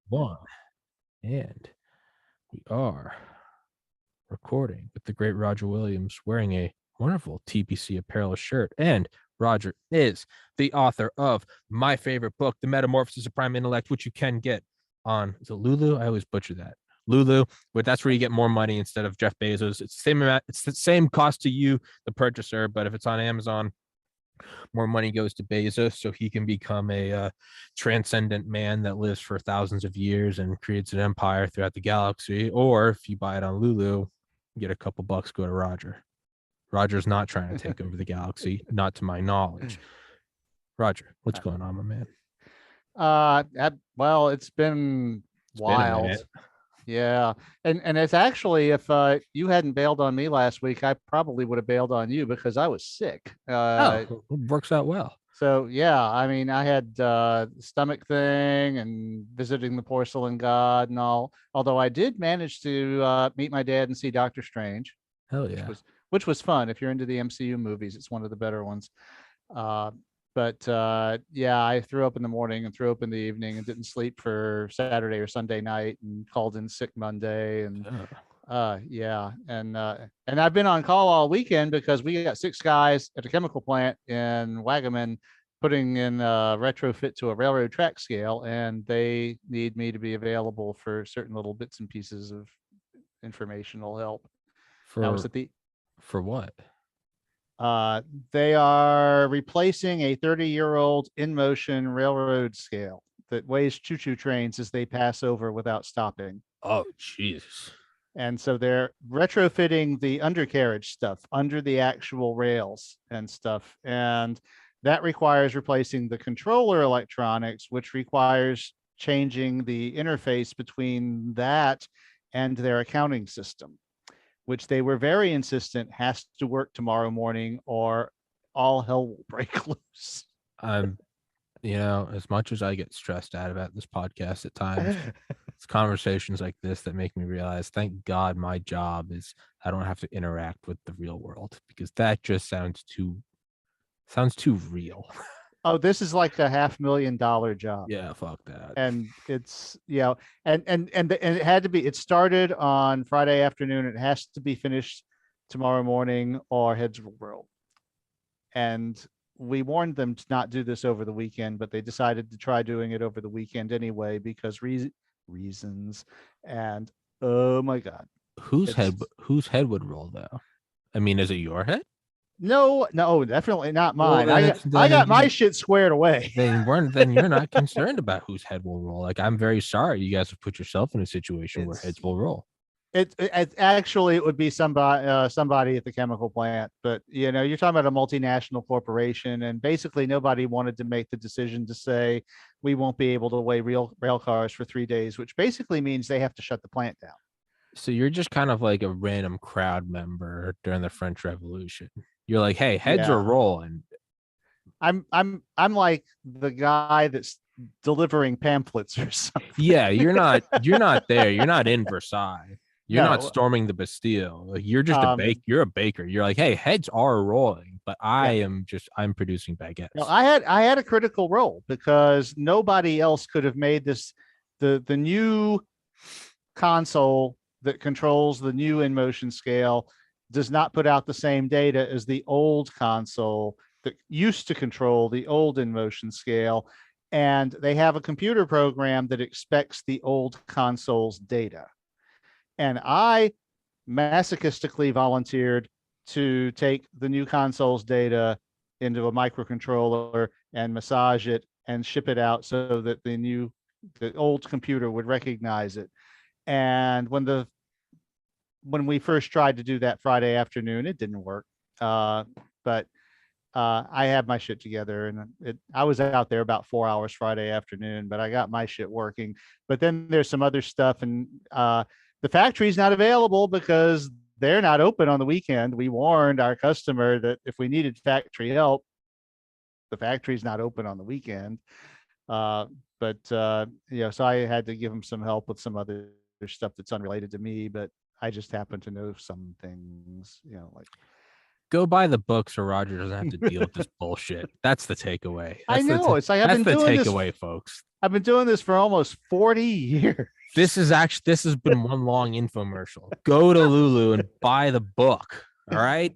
One, and we are recording with the great Roger Williams wearing a wonderful TPC apparel shirt. And Roger is the author of my favorite book, The Metamorphosis of Prime Intellect, which you can get on, is it Lulu? I always butcher that. Lulu, but that's where you get more money instead of Jeff Bezos. It's the same amount, it's the same cost to you, the purchaser, but if it's on Amazon, more money goes to Bezos so he can become a transcendent man that lives for thousands of years and creates an empire throughout the galaxy. Or if you buy it on Lulu, get a couple bucks, go to Roger. Roger's not trying to take over the galaxy, not to my knowledge. Roger, what's going on, my man? Well, it's been Been a wild. minute. Yeah. And it's actually, if you hadn't bailed on me last week, I probably would have bailed on you because I was sick. Oh, it works out well. So yeah, I mean, I had stomach thing and visiting the porcelain god and all. Although I did manage to meet my dad and see Doctor Strange, Hell which yeah. was fun. If you're into the MCU movies, it's one of the better ones. Uh, but yeah, I threw up in the morning and threw up in the evening and didn't sleep for Saturday or Sunday night and called in sick Monday. And yeah, and I've been on call all weekend because we got 6 guys at a chemical plant in Wagaman putting in a retrofit to a railroad track scale, and they need me to be available for certain little bits and pieces of informational help. I was For at the for what? uh, they are replacing a 30-year-old in-motion railroad scale that weighs choo-choo trains as they pass over without stopping. Oh, Jesus. And so they're retrofitting the undercarriage stuff under the actual rails and stuff. And that requires replacing the controller electronics, which requires changing the interface between that and their accounting system, which they were very insistent has to work tomorrow morning or all hell will break loose. I'm, as much as I get stressed out about this podcast at times, it's conversations like this that make me realize, thank God my job is I don't have to interact with the real world, because that just sounds too real. Oh, this is like a $500,000 job. Yeah, fuck that. And it's and it had to be, it started on Friday afternoon, it has to be finished tomorrow morning or heads will roll. And we warned them to not do this over the weekend, but they decided to try doing it over the weekend anyway because reasons. And oh my god, Whose it's head would roll though? I mean, is it your head? no, definitely not Well, mine. I got my shit squared away. then you're not concerned about whose head will roll. Like, I'm very sorry you guys have put yourself in a situation where heads will roll. It actually it would be somebody at the chemical plant, but you're talking about a multinational corporation, and basically nobody wanted to make the decision to say we won't be able to weigh rail cars for 3 days, which basically means they have to shut the plant down. So you're just kind of like a random crowd member during the French Revolution. You're like, hey, heads are rolling. I'm like the guy that's delivering pamphlets or something. Yeah, you're not there. You're not in Versailles. You're No, not storming the Bastille. Like, you're just a you're a baker. You're like, hey, heads are rolling, but I'm producing baguettes. No, I had a critical role because nobody else could have made this the new console that controls the new in motion scale does not put out the same data as the old console that used to control the old in motion scale. And they have a computer program that expects the old console's data. And I masochistically volunteered to take the new console's data into a microcontroller and massage it and ship it out so that the old computer would recognize it. And when we first tried to do that Friday afternoon, it didn't work. But I had my shit together, and I was out there about 4 hours Friday afternoon, but I got my shit working. But then there's some other stuff, and the factory's not available because they're not open on the weekend. We warned our customer that if we needed factory help, the factory's not open on the weekend. But so I had to give them some help with some other stuff that's unrelated to me, but I just happen to know some things, like Go buy the book so Roger doesn't have to deal with this bullshit. That's the takeaway. I know. It's like That's the takeaway, folks. I've been doing this for almost 40 years. This has been one long infomercial. Go to Lulu and buy the book. All right.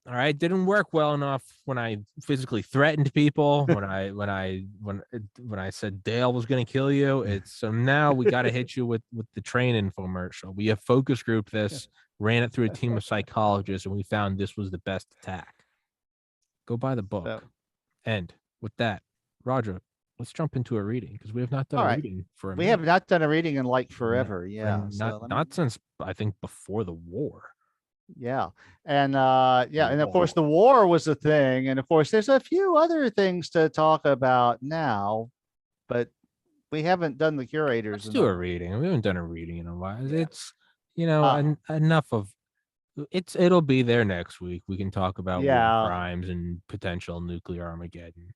All right. Didn't work well enough when I physically threatened people, when I said Dale was gonna kill you. It's so now we gotta hit you with the train infomercial. We have focus group this, ran it through a team of psychologists, and we found this was the best attack. Go buy the book. So, And with that, Roger, let's jump into a reading because we have not done all a right. reading for a We minute. have not done a reading in like forever. Yeah. And So not since I think before the war. yeah. And and of course the war was a thing. And of course, there's a few other things to talk about now, but we haven't done the curators. Let's do a reading. We haven't done a reading in a while. Yeah. It's enough of it'll be there next week. We can talk about war crimes and potential nuclear Armageddon.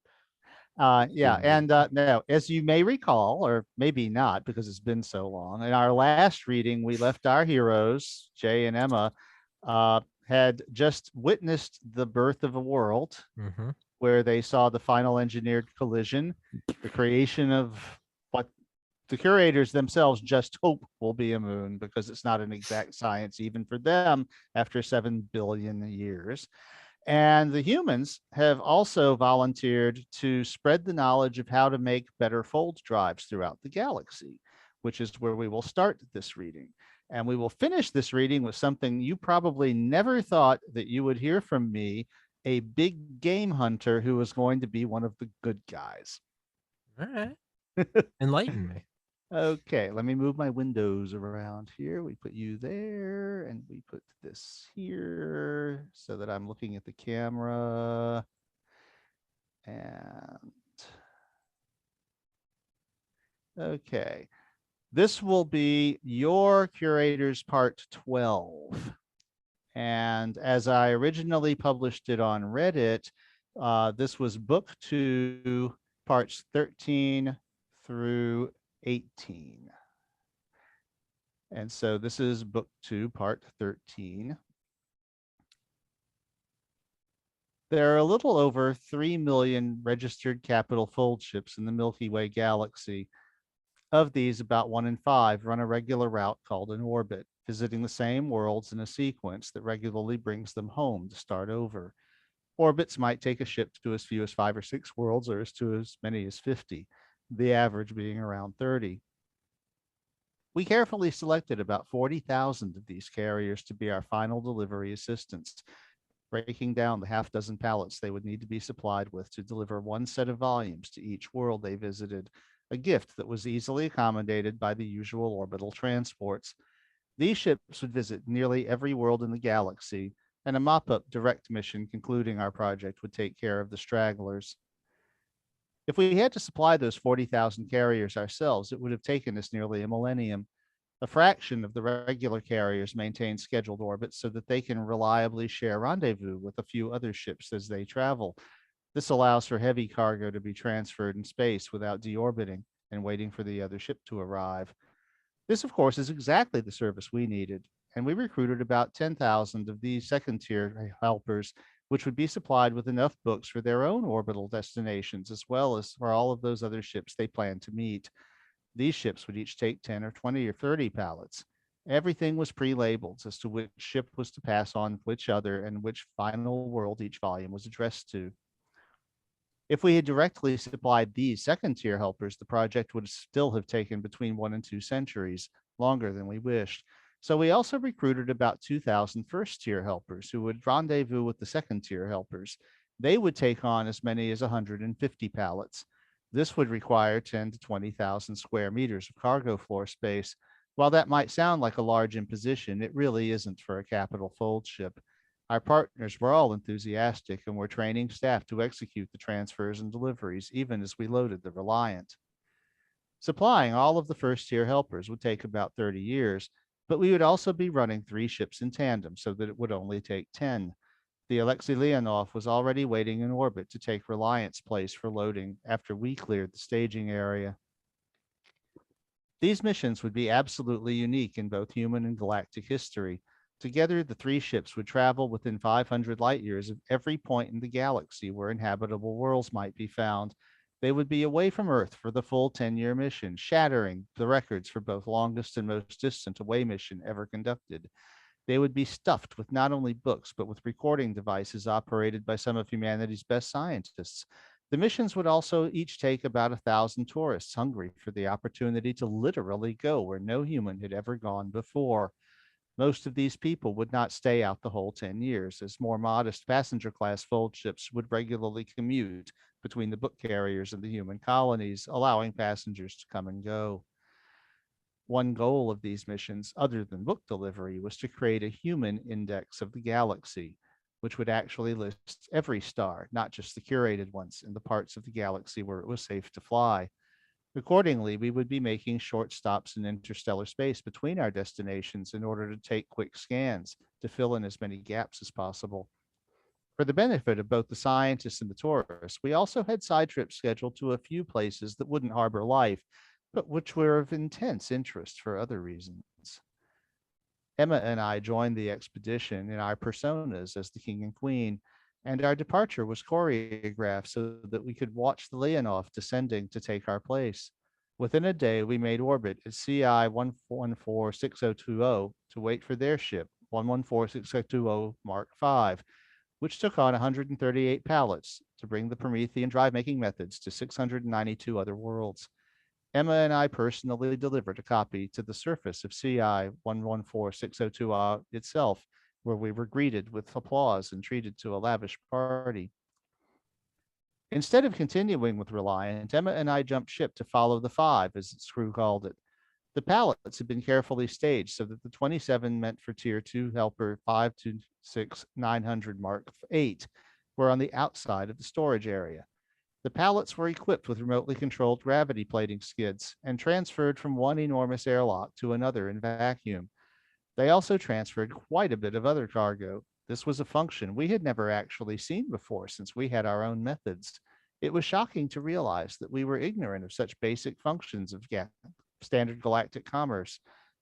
Now, as you may recall, or maybe not, because it's been so long, in our last reading, we left our heroes, Jay and Emma, had just witnessed the birth of a world where they saw the final engineered collision, the creation of what the curators themselves just hope will be a moon, because it's not an exact science even for them after 7 billion years. And the humans have also volunteered to spread the knowledge of how to make better fold drives throughout the galaxy, which is where we will start this reading. And we will finish this reading with something you probably never thought that you would hear from me, a big game hunter who is going to be one of the good guys. All right. Enlighten me. Okay, let me move my windows around here. We put you there, and we put this here so that I'm looking at the camera. And okay, this will be your Curators Part 12. And as I originally published it on Reddit, this was Book 2, Parts 13 through 18. And so this is Book 2, Part 13. There are a little over 3 million registered capital fold ships in the Milky Way galaxy. Of these, about 1 in 5 run a regular route called an orbit, visiting the same worlds in a sequence that regularly brings them home to start over. Orbits might take a ship to as few as 5 or 6 worlds, or to as many as 50, the average being around 30. We carefully selected about 40,000 of these carriers to be our final delivery assistants, breaking down the half dozen pallets they would need to be supplied with to deliver one set of volumes to each world they visited, a gift that was easily accommodated by the usual orbital transports. These ships would visit nearly every world in the galaxy, and a mop-up direct mission concluding our project would take care of the stragglers. If we had to supply those 40,000 carriers ourselves, it would have taken us nearly a millennium. A fraction of the regular carriers maintain scheduled orbits so that they can reliably share rendezvous with a few other ships as they travel. This allows for heavy cargo to be transferred in space without deorbiting and waiting for the other ship to arrive. This, of course, is exactly the service we needed, and we recruited about 10,000 of these second-tier helpers, which would be supplied with enough books for their own orbital destinations, as well as for all of those other ships they planned to meet. These ships would each take 10 or 20 or 30 pallets. Everything was pre-labeled as to which ship was to pass on which other and which final world each volume was addressed to. If we had directly supplied these second-tier helpers, the project would still have taken between 1 and 2 centuries, longer than we wished. So we also recruited about 2,000 first-tier helpers who would rendezvous with the second-tier helpers. They would take on as many as 150 pallets. This would require 10 to 20,000 square meters of cargo floor space. While that might sound like a large imposition, it really isn't for a capital fold ship. Our partners were all enthusiastic and were training staff to execute the transfers and deliveries, even as we loaded the Reliant. Supplying all of the first-tier helpers would take about 30 years, but we would also be running 3 ships in tandem so that it would only take 10. The Alexei Leonov was already waiting in orbit to take Reliant's place for loading after we cleared the staging area. These missions would be absolutely unique in both human and galactic history. Together, the three ships would travel within 500 light years of every point in the galaxy where inhabitable worlds might be found. They would be away from Earth for the full 10-year mission, shattering the records for both longest and most distant away mission ever conducted. They would be stuffed with not only books, but with recording devices operated by some of humanity's best scientists. The missions would also each take about 1,000 tourists hungry for the opportunity to literally go where no human had ever gone before. Most of these people would not stay out the whole 10 years, as more modest passenger class fold ships would regularly commute between the book carriers and the human colonies, allowing passengers to come and go. One goal of these missions, other than book delivery, was to create a human index of the galaxy, which would actually list every star, not just the curated ones, in the parts of the galaxy where it was safe to fly. Accordingly, we would be making short stops in interstellar space between our destinations in order to take quick scans to fill in as many gaps as possible. For the benefit of both the scientists and the tourists, we also had side trips scheduled to a few places that wouldn't harbor life, but which were of intense interest for other reasons. Emma and I joined the expedition in our personas as the king and queen, and our departure was choreographed so that we could watch the Leonov descending to take our place. Within a day, we made orbit at CI 1146020 to wait for their ship, 1146020 Mark V, which took on 138 pallets to bring the Promethean drive making methods to 692 other worlds. Emma and I personally delivered a copy to the surface of CI 1146020 itself, where we were greeted with applause and treated to a lavish party. Instead of continuing with Reliant, Emma and I jumped ship to follow the Five, as its crew called it. The pallets had been carefully staged so that the 27 meant for Tier 2 Helper 526900 Mark 8 were on the outside of the storage area. The pallets were equipped with remotely controlled gravity plating skids and transferred from one enormous airlock to another in vacuum. They also transferred quite a bit of other cargo. This was a function we had never actually seen before since we had our own methods. It was shocking to realize that we were ignorant of such basic functions of standard galactic commerce.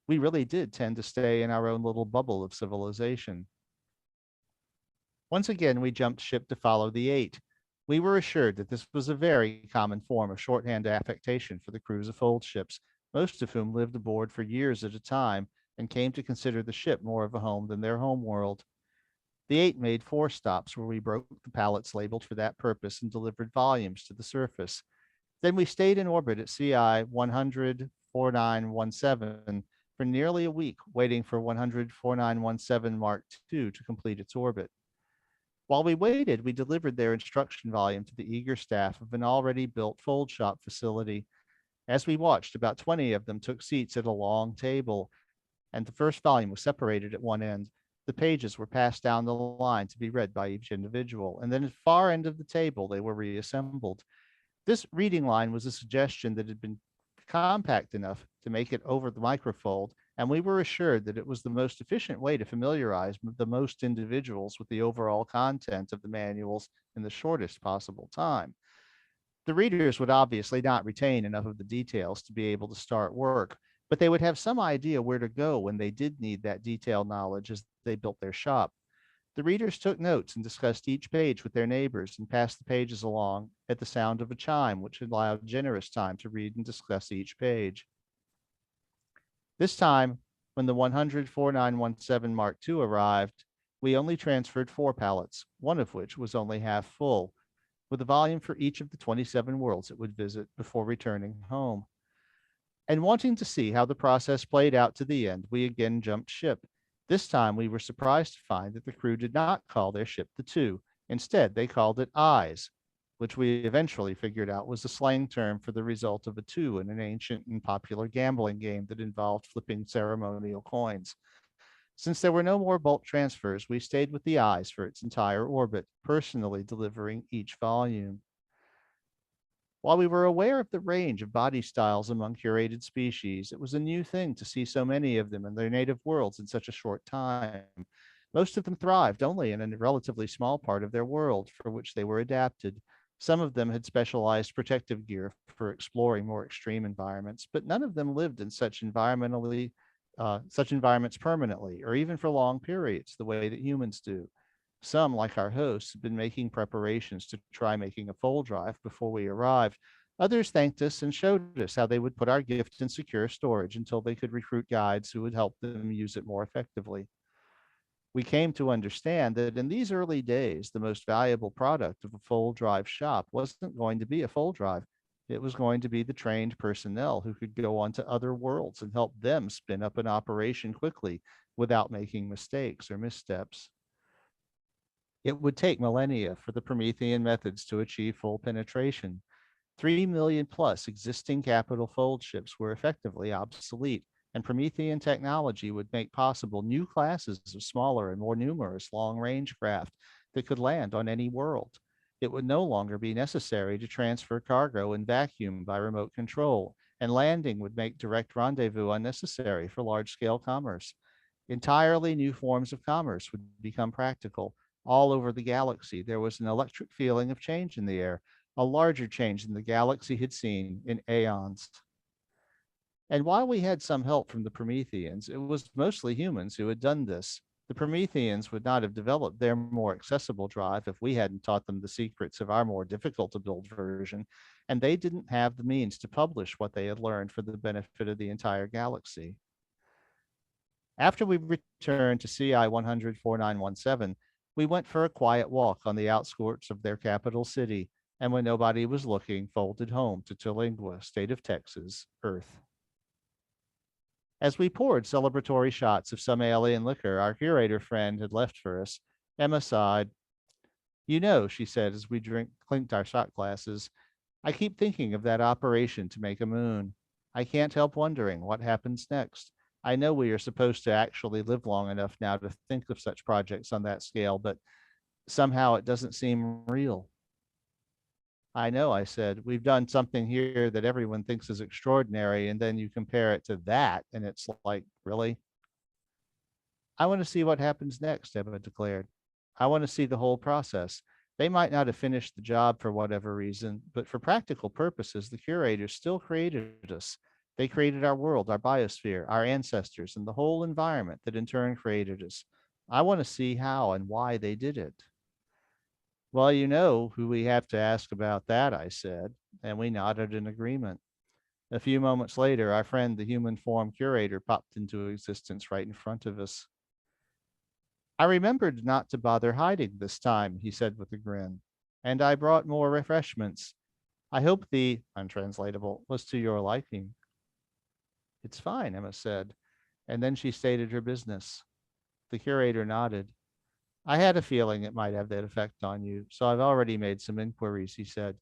We really did tend to stay in our own little bubble of civilization. Once again, we jumped ship to follow the Eight. We were assured that this was a very common form of shorthand affectation for the crews of fold ships, most of whom lived aboard for years at a time and came to consider the ship more of a home than their home world. The Eight made 4 stops where we broke the pallets labeled for that purpose and delivered volumes to the surface. Then we stayed in orbit at CI 1004917 for nearly a week, waiting for 1004917 Mark II to complete its orbit. While we waited, we delivered their instruction volume to the eager staff of an already built fold shop facility. As we watched, about 20 of them took seats at a long table, and the first volume was separated at one end. The pages were passed down the line to be read by each individual, and then at the far end of the table, they were reassembled. This reading line was a suggestion that had been compact enough to make it over the microfold, and we were assured that it was the most efficient way to familiarize the most individuals with the overall content of the manuals in the shortest possible time. The readers would obviously not retain enough of the details to be able to start work, but they would have some idea where to go when they did need that detailed knowledge as they built their shop. The readers took notes and discussed each page with their neighbors and passed the pages along at the sound of a chime, which allowed generous time to read and discuss each page. This time, when the 1004917 Mark II arrived, we only transferred 4 pallets, one of which was only half full, with a volume for each of the 27 worlds it would visit before returning home. And wanting to see how the process played out to the end, we again jumped ship. This time, we were surprised to find that the crew did not call their ship the Two. Instead, they called it Eyes, which we eventually figured out was a slang term for the result of a two in an ancient and popular gambling game that involved flipping ceremonial coins. Since there were no more bulk transfers, we stayed with the Eyes for its entire orbit, personally delivering each volume. While we were aware of the range of body styles among curated species, it was a new thing to see so many of them in their native worlds in such a short time. Most of them thrived only in a relatively small part of their world for which they were adapted. Some of them had specialized protective gear for exploring more extreme environments, but none of them lived in such environmentally such environments permanently or even for long periods, the way that humans do. Some, like our hosts, had been making preparations to try making a fold drive before we arrived. Others thanked us and showed us how they would put our gift in secure storage until they could recruit guides who would help them use it more effectively. We came to understand that in these early days, the most valuable product of a fold drive shop wasn't going to be a fold drive. It was going to be the trained personnel who could go on to other worlds and help them spin up an operation quickly without making mistakes or missteps. It would take millennia for the Promethean methods to achieve full penetration. 3 million plus existing capital fold ships were effectively obsolete, and Promethean technology would make possible new classes of smaller and more numerous long range craft that could land on any world. It would no longer be necessary to transfer cargo in vacuum by remote control, and landing would make direct rendezvous unnecessary for large scale commerce. Entirely new forms of commerce would become practical. All over the galaxy, there was an electric feeling of change in the air, a larger change than the galaxy had seen in aeons. And while we had some help from the Prometheans, it was mostly humans who had done this. The Prometheans would not have developed their more accessible drive if we hadn't taught them the secrets of our more difficult to build version, and they didn't have the means to publish what they had learned for the benefit of the entire galaxy. After we returned to CI 1004917, we went for a quiet walk on the outskirts of their capital city, and when nobody was looking, folded home to Terlingua, state of Texas, Earth. As we poured celebratory shots of some alien liquor our curator friend had left for us, Emma sighed. You know, she said as we clinked our shot glasses, I keep thinking of that operation to make a moon. I can't help wondering what happens next. I know we are supposed to actually live long enough now to think of such projects on that scale, but somehow it doesn't seem real. I know, I said. We've done something here that everyone thinks is extraordinary, and then you compare it to that, and it's like, really? I want to see what happens next, Emma declared. I want to see the whole process. They might not have finished the job for whatever reason, but for practical purposes, the curators still created us. They created our world, our biosphere, our ancestors, and the whole environment that in turn created us. I want to see how and why they did it. Well, you know who we have to ask about that, I said, and we nodded in agreement. A few moments later, our friend, the human form curator, popped into existence right in front of us. I remembered not to bother hiding this time, he said with a grin, and I brought more refreshments. I hope the untranslatable was to your liking. It's fine, Emma said, and then she stated her business. The curator nodded. I had a feeling it might have that effect on you, so I've already made some inquiries, he said.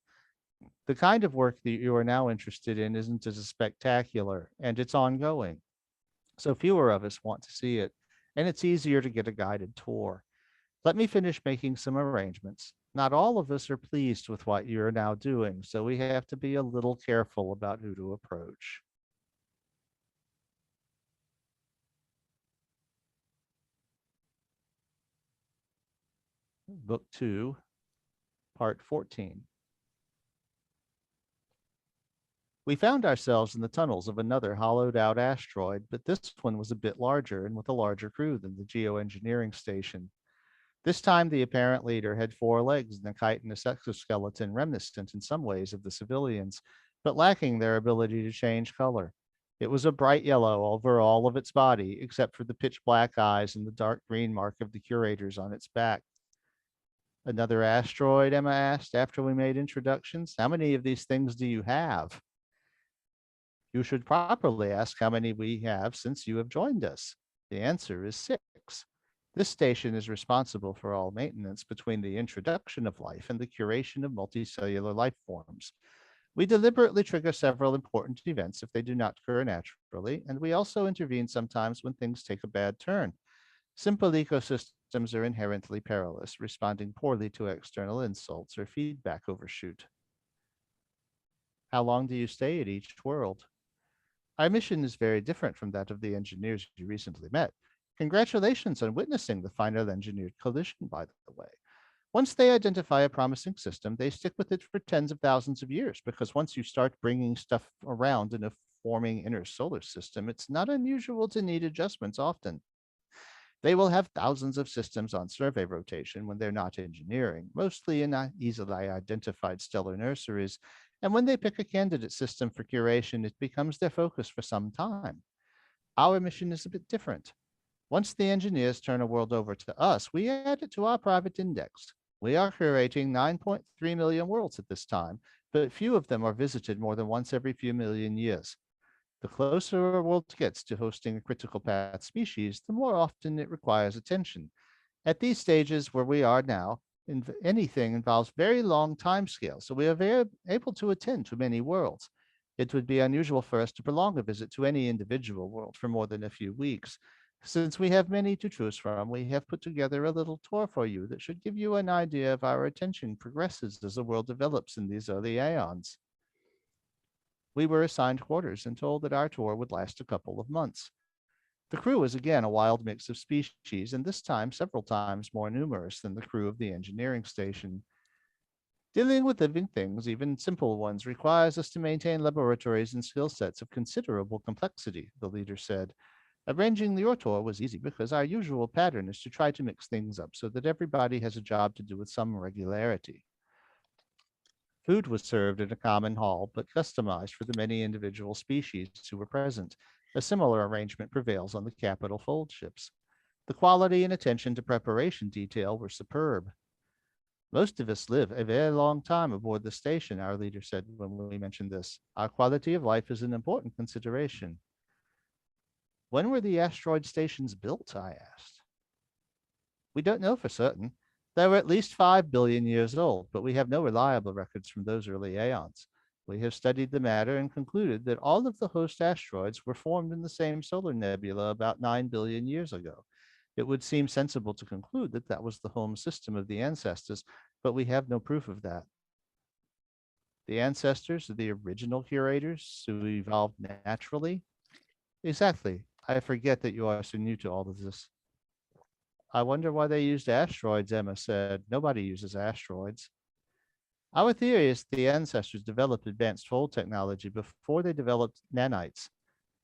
The kind of work that you are now interested in isn't as spectacular, and it's ongoing. So fewer of us want to see it, and it's easier to get a guided tour. Let me finish making some arrangements. Not all of us are pleased with what you're now doing, so we have to be a little careful about who to approach. Book 2, Part 14. We found ourselves in the tunnels of another hollowed out asteroid, but this one was a bit larger and with a larger crew than the geoengineering station. This time, the apparent leader had 4 legs and a chitinous exoskeleton reminiscent in some ways of the civilians, but lacking their ability to change color. It was a bright yellow over all of its body, except for the pitch black eyes and the dark green mark of the curators on its back. Another asteroid, Emma asked after we made introductions. How many of these things do you have? You should properly ask how many we have since you have joined us. The answer is 6. This station is responsible for all maintenance between the introduction of life and the curation of multicellular life forms. We deliberately trigger several important events if they do not occur naturally, and we also intervene sometimes when things take a bad turn. Simple ecosystems are inherently perilous, responding poorly to external insults or feedback overshoot. How long do you stay at each world? Our mission is very different from that of the engineers you recently met. Congratulations on witnessing the final engineered collision, by the way. Once they identify a promising system, they stick with it for tens of thousands of years, because once you start bringing stuff around in a forming inner solar system, it's not unusual to need adjustments often. They will have thousands of systems on survey rotation when they're not engineering, mostly in easily identified stellar nurseries. And when they pick a candidate system for curation, it becomes their focus for some time. Our mission is a bit different. Once the engineers turn a world over to us, we add it to our private index. We are curating 9.3 million worlds at this time, but few of them are visited more than once every few million years. The closer a world gets to hosting a critical path species, the more often it requires attention. At these stages where we are now, anything involves very long timescales, so we are very able to attend to many worlds. It would be unusual for us to prolong a visit to any individual world for more than a few weeks. Since we have many to choose from, we have put together a little tour for you that should give you an idea of our attention progresses as the world develops in these early aeons. We were assigned quarters and told that our tour would last a couple of months. The crew was again a wild mix of species, and this time several times more numerous than the crew of the engineering station. Dealing with living things, even simple ones, requires us to maintain laboratories and skill sets of considerable complexity, the leader said. Arranging your tour was easy because our usual pattern is to try to mix things up so that everybody has a job to do with some regularity. Food was served in a common hall, but customized for the many individual species who were present. A similar arrangement prevails on the capital fold ships. The quality and attention to preparation detail were superb. Most of us live a very long time aboard the station, our leader said when we mentioned this. Our quality of life is an important consideration. When were the asteroid stations built? I asked. We don't know for certain. They were at least 5 billion years old, but we have no reliable records from those early aeons. We have studied the matter and concluded that all of the host asteroids were formed in the same solar nebula about 9 billion years ago. It would seem sensible to conclude that that was the home system of the ancestors, but we have no proof of that. The ancestors of the original curators who evolved naturally? Exactly. I forget that you are so new to all of this. I wonder why they used asteroids, Emma said. Nobody uses asteroids. Our theory is the ancestors developed advanced fold technology before they developed nanites.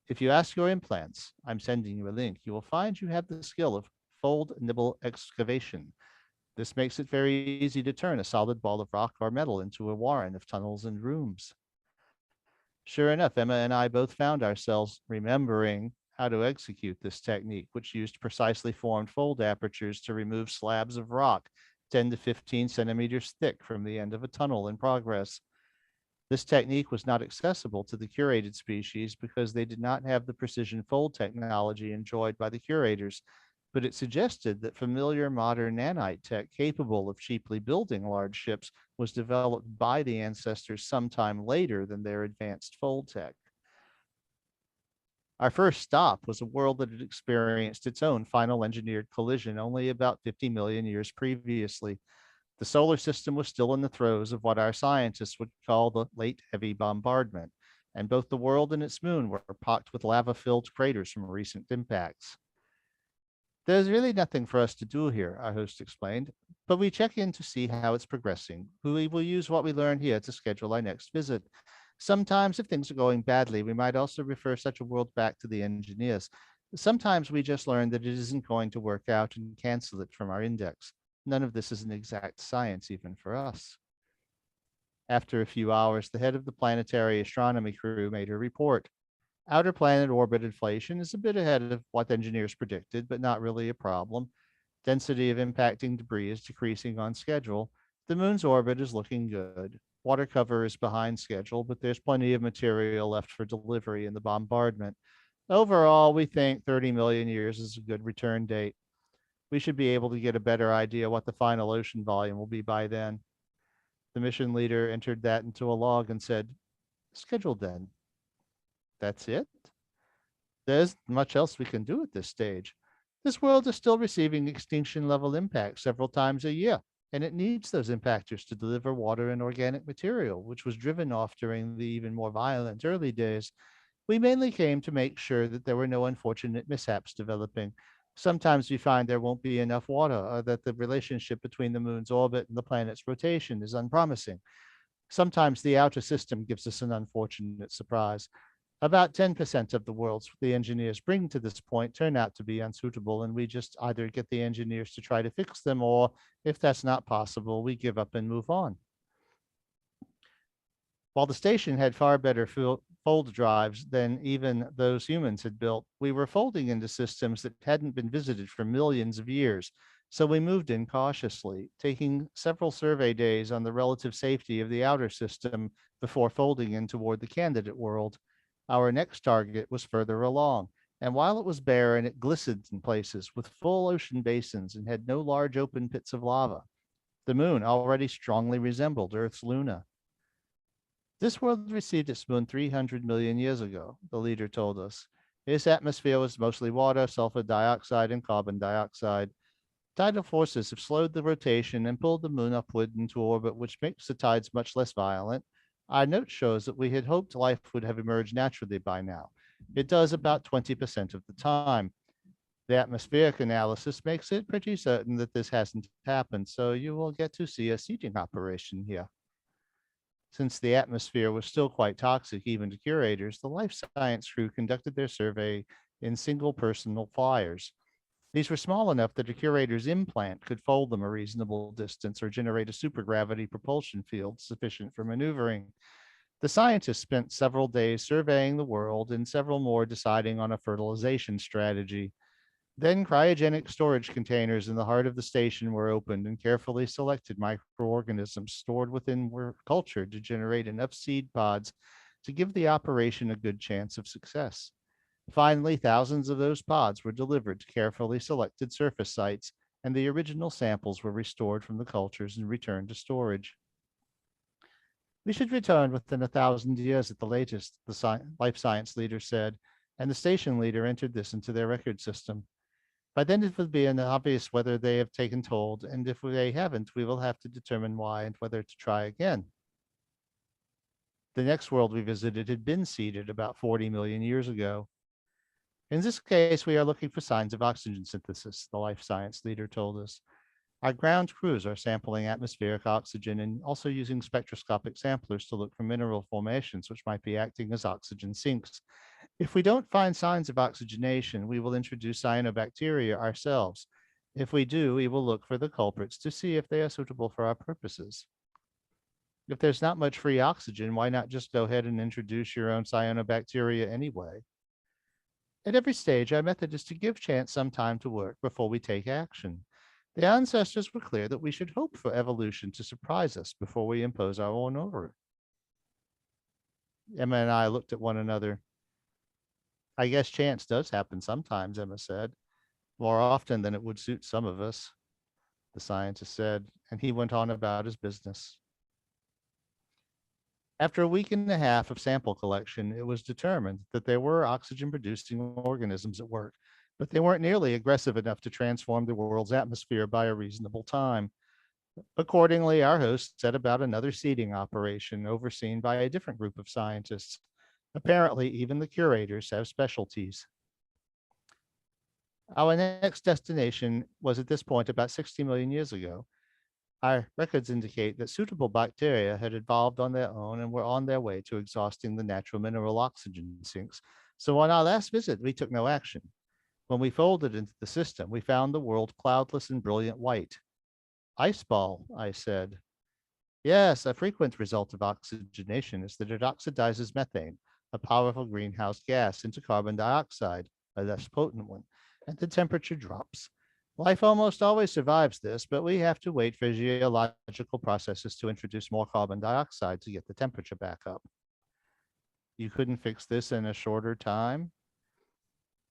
If you ask your implants, I'm sending you a link, you will find you have the skill of fold nibble excavation. This makes it very easy to turn a solid ball of rock or metal into a warren of tunnels and rooms. Sure enough, Emma and I both found ourselves remembering how to execute this technique, which used precisely formed fold apertures to remove slabs of rock 10 to 15 centimeters thick from the end of a tunnel in progress. This technique was not accessible to the curated species because they did not have the precision fold technology enjoyed by the curators, but it suggested that familiar modern nanite tech capable of cheaply building large ships was developed by the ancestors sometime later than their advanced fold tech. Our first stop was a world that had experienced its own final engineered collision only about 50 million years previously. The solar system was still in the throes of what our scientists would call the late heavy bombardment, and both the world and its moon were pocked with lava-filled craters from recent impacts. There's really nothing for us to do here, our host explained, but we check in to see how it's progressing. We will use what we learn here to schedule our next visit. Sometimes, if things are going badly, we might also refer such a world back to the engineers. Sometimes we just learn that it isn't going to work out and cancel it from our index. None of this is an exact science, even for us. After a few hours, the head of the planetary astronomy crew made a report. Outer planet orbit inflation is a bit ahead of what engineers predicted, but not really a problem. Density of impacting debris is decreasing on schedule. The moon's orbit is looking good. Water cover is behind schedule, but there's plenty of material left for delivery in the bombardment. Overall, we think 30 million years is a good return date. We should be able to get a better idea what the final ocean volume will be by then. The mission leader entered that into a log and said, scheduled then. That's it? There isn't much else we can do at this stage. This world is still receiving extinction level impacts several times a year, and it needs those impactors to deliver water and organic material, which was driven off during the even more violent early days. We mainly came to make sure that there were no unfortunate mishaps developing. Sometimes we find there won't be enough water, or that the relationship between the moon's orbit and the planet's rotation is unpromising. Sometimes the outer system gives us an unfortunate surprise. About 10% of the worlds the engineers bring to this point turn out to be unsuitable, and we just either get the engineers to try to fix them, or if that's not possible, we give up and move on. While the station had far better fold drives than even those humans had built, we were folding into systems that hadn't been visited for millions of years. So we moved in cautiously, taking several survey days on the relative safety of the outer system before folding in toward the candidate world. Our next target was further along, and while it was bare and it glistened in places with full ocean basins and had no large open pits of lava, the moon already strongly resembled Earth's Luna. This world received its moon 300 million years ago, the leader told us. Its atmosphere was mostly water, sulfur dioxide, and carbon dioxide. Tidal forces have slowed the rotation and pulled the moon upward into orbit, which makes the tides much less violent. Our note shows that we had hoped life would have emerged naturally by now. It does about 20% of the time. The atmospheric analysis makes it pretty certain that this hasn't happened, so you will get to see a seeding operation here. Since the atmosphere was still quite toxic even to curators, the life science crew conducted their survey in single personal flyers. These were small enough that a curator's implant could fold them a reasonable distance or generate a supergravity propulsion field sufficient for maneuvering. The scientists spent several days surveying the world and several more deciding on a fertilization strategy. Then cryogenic storage containers in the heart of the station were opened, and carefully selected microorganisms stored within were cultured to generate enough seed pods to give the operation a good chance of success. Finally, thousands of those pods were delivered to carefully selected surface sites, and the original samples were restored from the cultures and returned to storage. We should return within 1,000 years at the latest, the life science leader said, and the station leader entered this into their record system. By then, it will be obvious whether they have taken hold, and if they haven't, we will have to determine why and whether to try again. The next world we visited had been seeded about 40 million years ago. In this case, we are looking for signs of oxygen synthesis, the life science leader told us. Our ground crews are sampling atmospheric oxygen and also using spectroscopic samplers to look for mineral formations, which might be acting as oxygen sinks. If we don't find signs of oxygenation, we will introduce cyanobacteria ourselves. If we do, we will look for the culprits to see if they are suitable for our purposes. If there's not much free oxygen, why not just go ahead and introduce your own cyanobacteria anyway? At every stage, our method is to give chance some time to work before we take action. The ancestors were clear that we should hope for evolution to surprise us before we impose our own order. Emma and I looked at one another. I guess chance does happen sometimes, Emma said. More often than it would suit some of us, the scientist said, and he went on about his business. After a week and a half of sample collection, it was determined that there were oxygen-producing organisms at work, but they weren't nearly aggressive enough to transform the world's atmosphere by a reasonable time. Accordingly, our host set about another seeding operation overseen by a different group of scientists. Apparently, even the curators have specialties. Our next destination was at this point about 60 million years ago. Our records indicate that suitable bacteria had evolved on their own and were on their way to exhausting the natural mineral oxygen sinks. So on our last visit, we took no action. When we folded into the system, we found the world cloudless and brilliant white. Ice ball, I said. Yes, a frequent result of oxygenation is that it oxidizes methane, a powerful greenhouse gas, into carbon dioxide, a less potent one, and the temperature drops. Life almost always survives this, but we have to wait for geological processes to introduce more carbon dioxide to get the temperature back up. You couldn't fix this in a shorter time?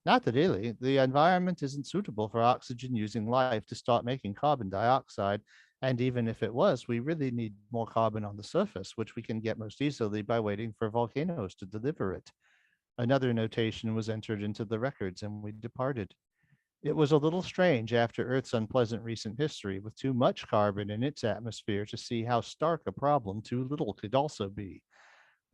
Not really. The environment isn't suitable for oxygen using life to start making carbon dioxide. And even if it was, we really need more carbon on the surface, which we can get most easily by waiting for volcanoes to deliver it. Another notation was entered into the records and we departed. It was a little strange after Earth's unpleasant recent history with too much carbon in its atmosphere to see how stark a problem too little could also be.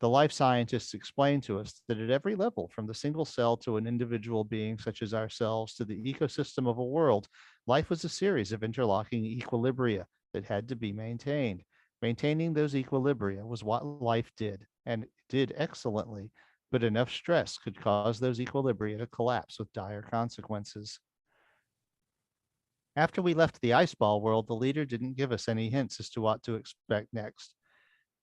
The life scientists explained to us that at every level, from the single cell to an individual being such as ourselves to the ecosystem of a world, life was a series of interlocking equilibria that had to be maintained. Maintaining those equilibria was what life did, and did excellently. but enough stress could cause those equilibria to collapse with dire consequences. After we left the ice ball world, the leader didn't give us any hints as to what to expect next.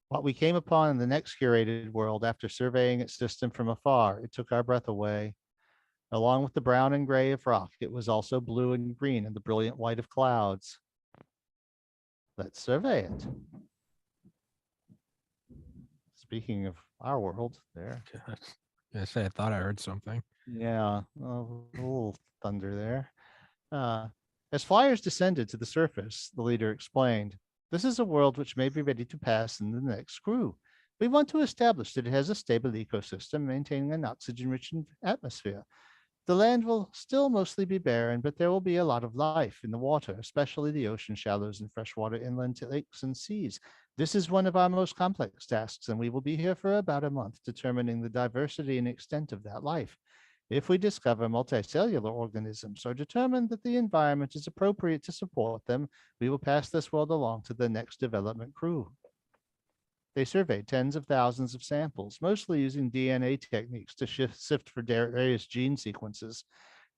What we came upon in the next curated world after surveying its system from afar, it took our breath away. Along with the brown and gray of rock, it was also blue and green and the brilliant white of clouds. Let's survey it. Speaking of our world, there. I thought I heard something. Yeah, a little thunder there. As flyers descended to the surface, the leader explained, "This is a world which may be ready to pass in the next screw. We want to establish that it has a stable ecosystem maintaining an oxygen-rich atmosphere. The land will still mostly be barren, but there will be a lot of life in the water, especially the ocean shallows and freshwater inland lakes and seas. This is one of our most complex tasks, and we will be here for about a month determining the diversity and extent of that life. If we discover multicellular organisms or determine that the environment is appropriate to support them, we will pass this world along to the next development crew." They surveyed tens of thousands of samples, mostly using DNA techniques to sift for various gene sequences.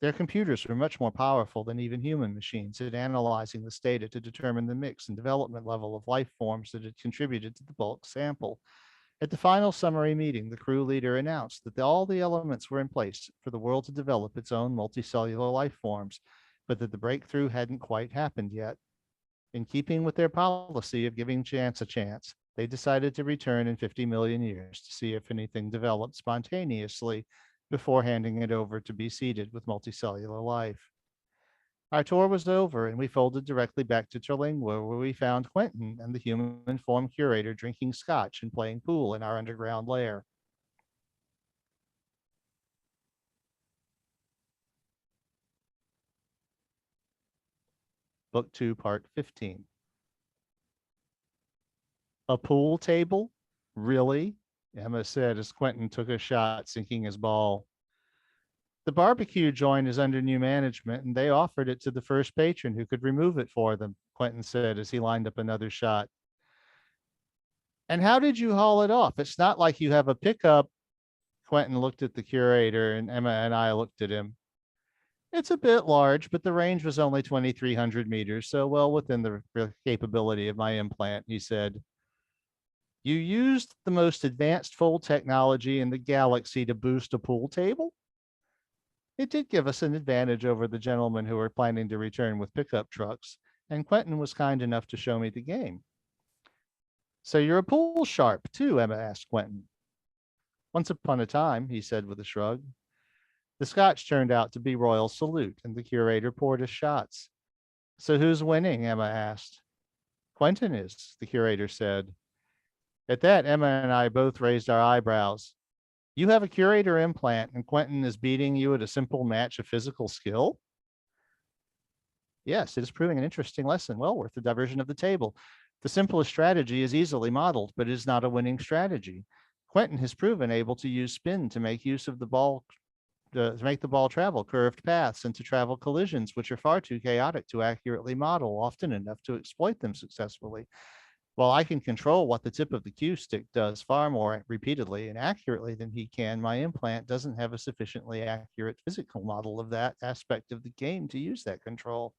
Their computers were much more powerful than even human machines at analyzing this data to determine the mix and development level of life forms that had contributed to the bulk sample. At the final summary meeting, the crew leader announced that all the elements were in place for the world to develop its own multicellular life forms, but that the breakthrough hadn't quite happened yet. In keeping with their policy of giving chance a chance, they decided to return in 50 million years to see if anything developed spontaneously before handing it over to be seeded with multicellular life. Our tour was over, and we folded directly back to Terlingua, where we found Quentin and the human form curator drinking scotch and playing pool in our underground lair. Book 2, Part 15. "A pool table? Really?" Emma said as Quentin took a shot, sinking his ball. "The barbecue joint is under new management, and they offered it to the first patron who could remove it for them," Quentin said as he lined up another shot. "And how did you haul it off? It's not like you have a pickup." Quentin looked at the curator, and Emma and I looked at him. "It's a bit large, but the range was only 2,300 meters, so well within the capability of my implant," he said. "You used the most advanced fold technology in the galaxy to boost a pool table?" It did give us an advantage over the gentlemen who were planning to return with pickup trucks, and Quentin was kind enough to show me the game. "So you're a pool sharp, too?" Emma asked Quentin. "Once upon a time," he said with a shrug. The scotch turned out to be Royal Salute, and the curator poured us shots. "So who's winning?" Emma asked. "Quentin is," the curator said. At that, Emma and I both raised our eyebrows. "You have a curator implant, and Quentin is beating you at a simple match of physical skill?" "Yes, it is proving an interesting lesson, well worth the diversion of the table. The simplest strategy is easily modeled, but is not a winning strategy. Quentin has proven able to use spin to make use of the ball, to make the ball travel curved paths and to travel collisions, which are far too chaotic to accurately model, often enough to exploit them successfully. While I can control what the tip of the cue stick does far more repeatedly and accurately than he can, my implant doesn't have a sufficiently accurate physical model of that aspect of the game to use that control."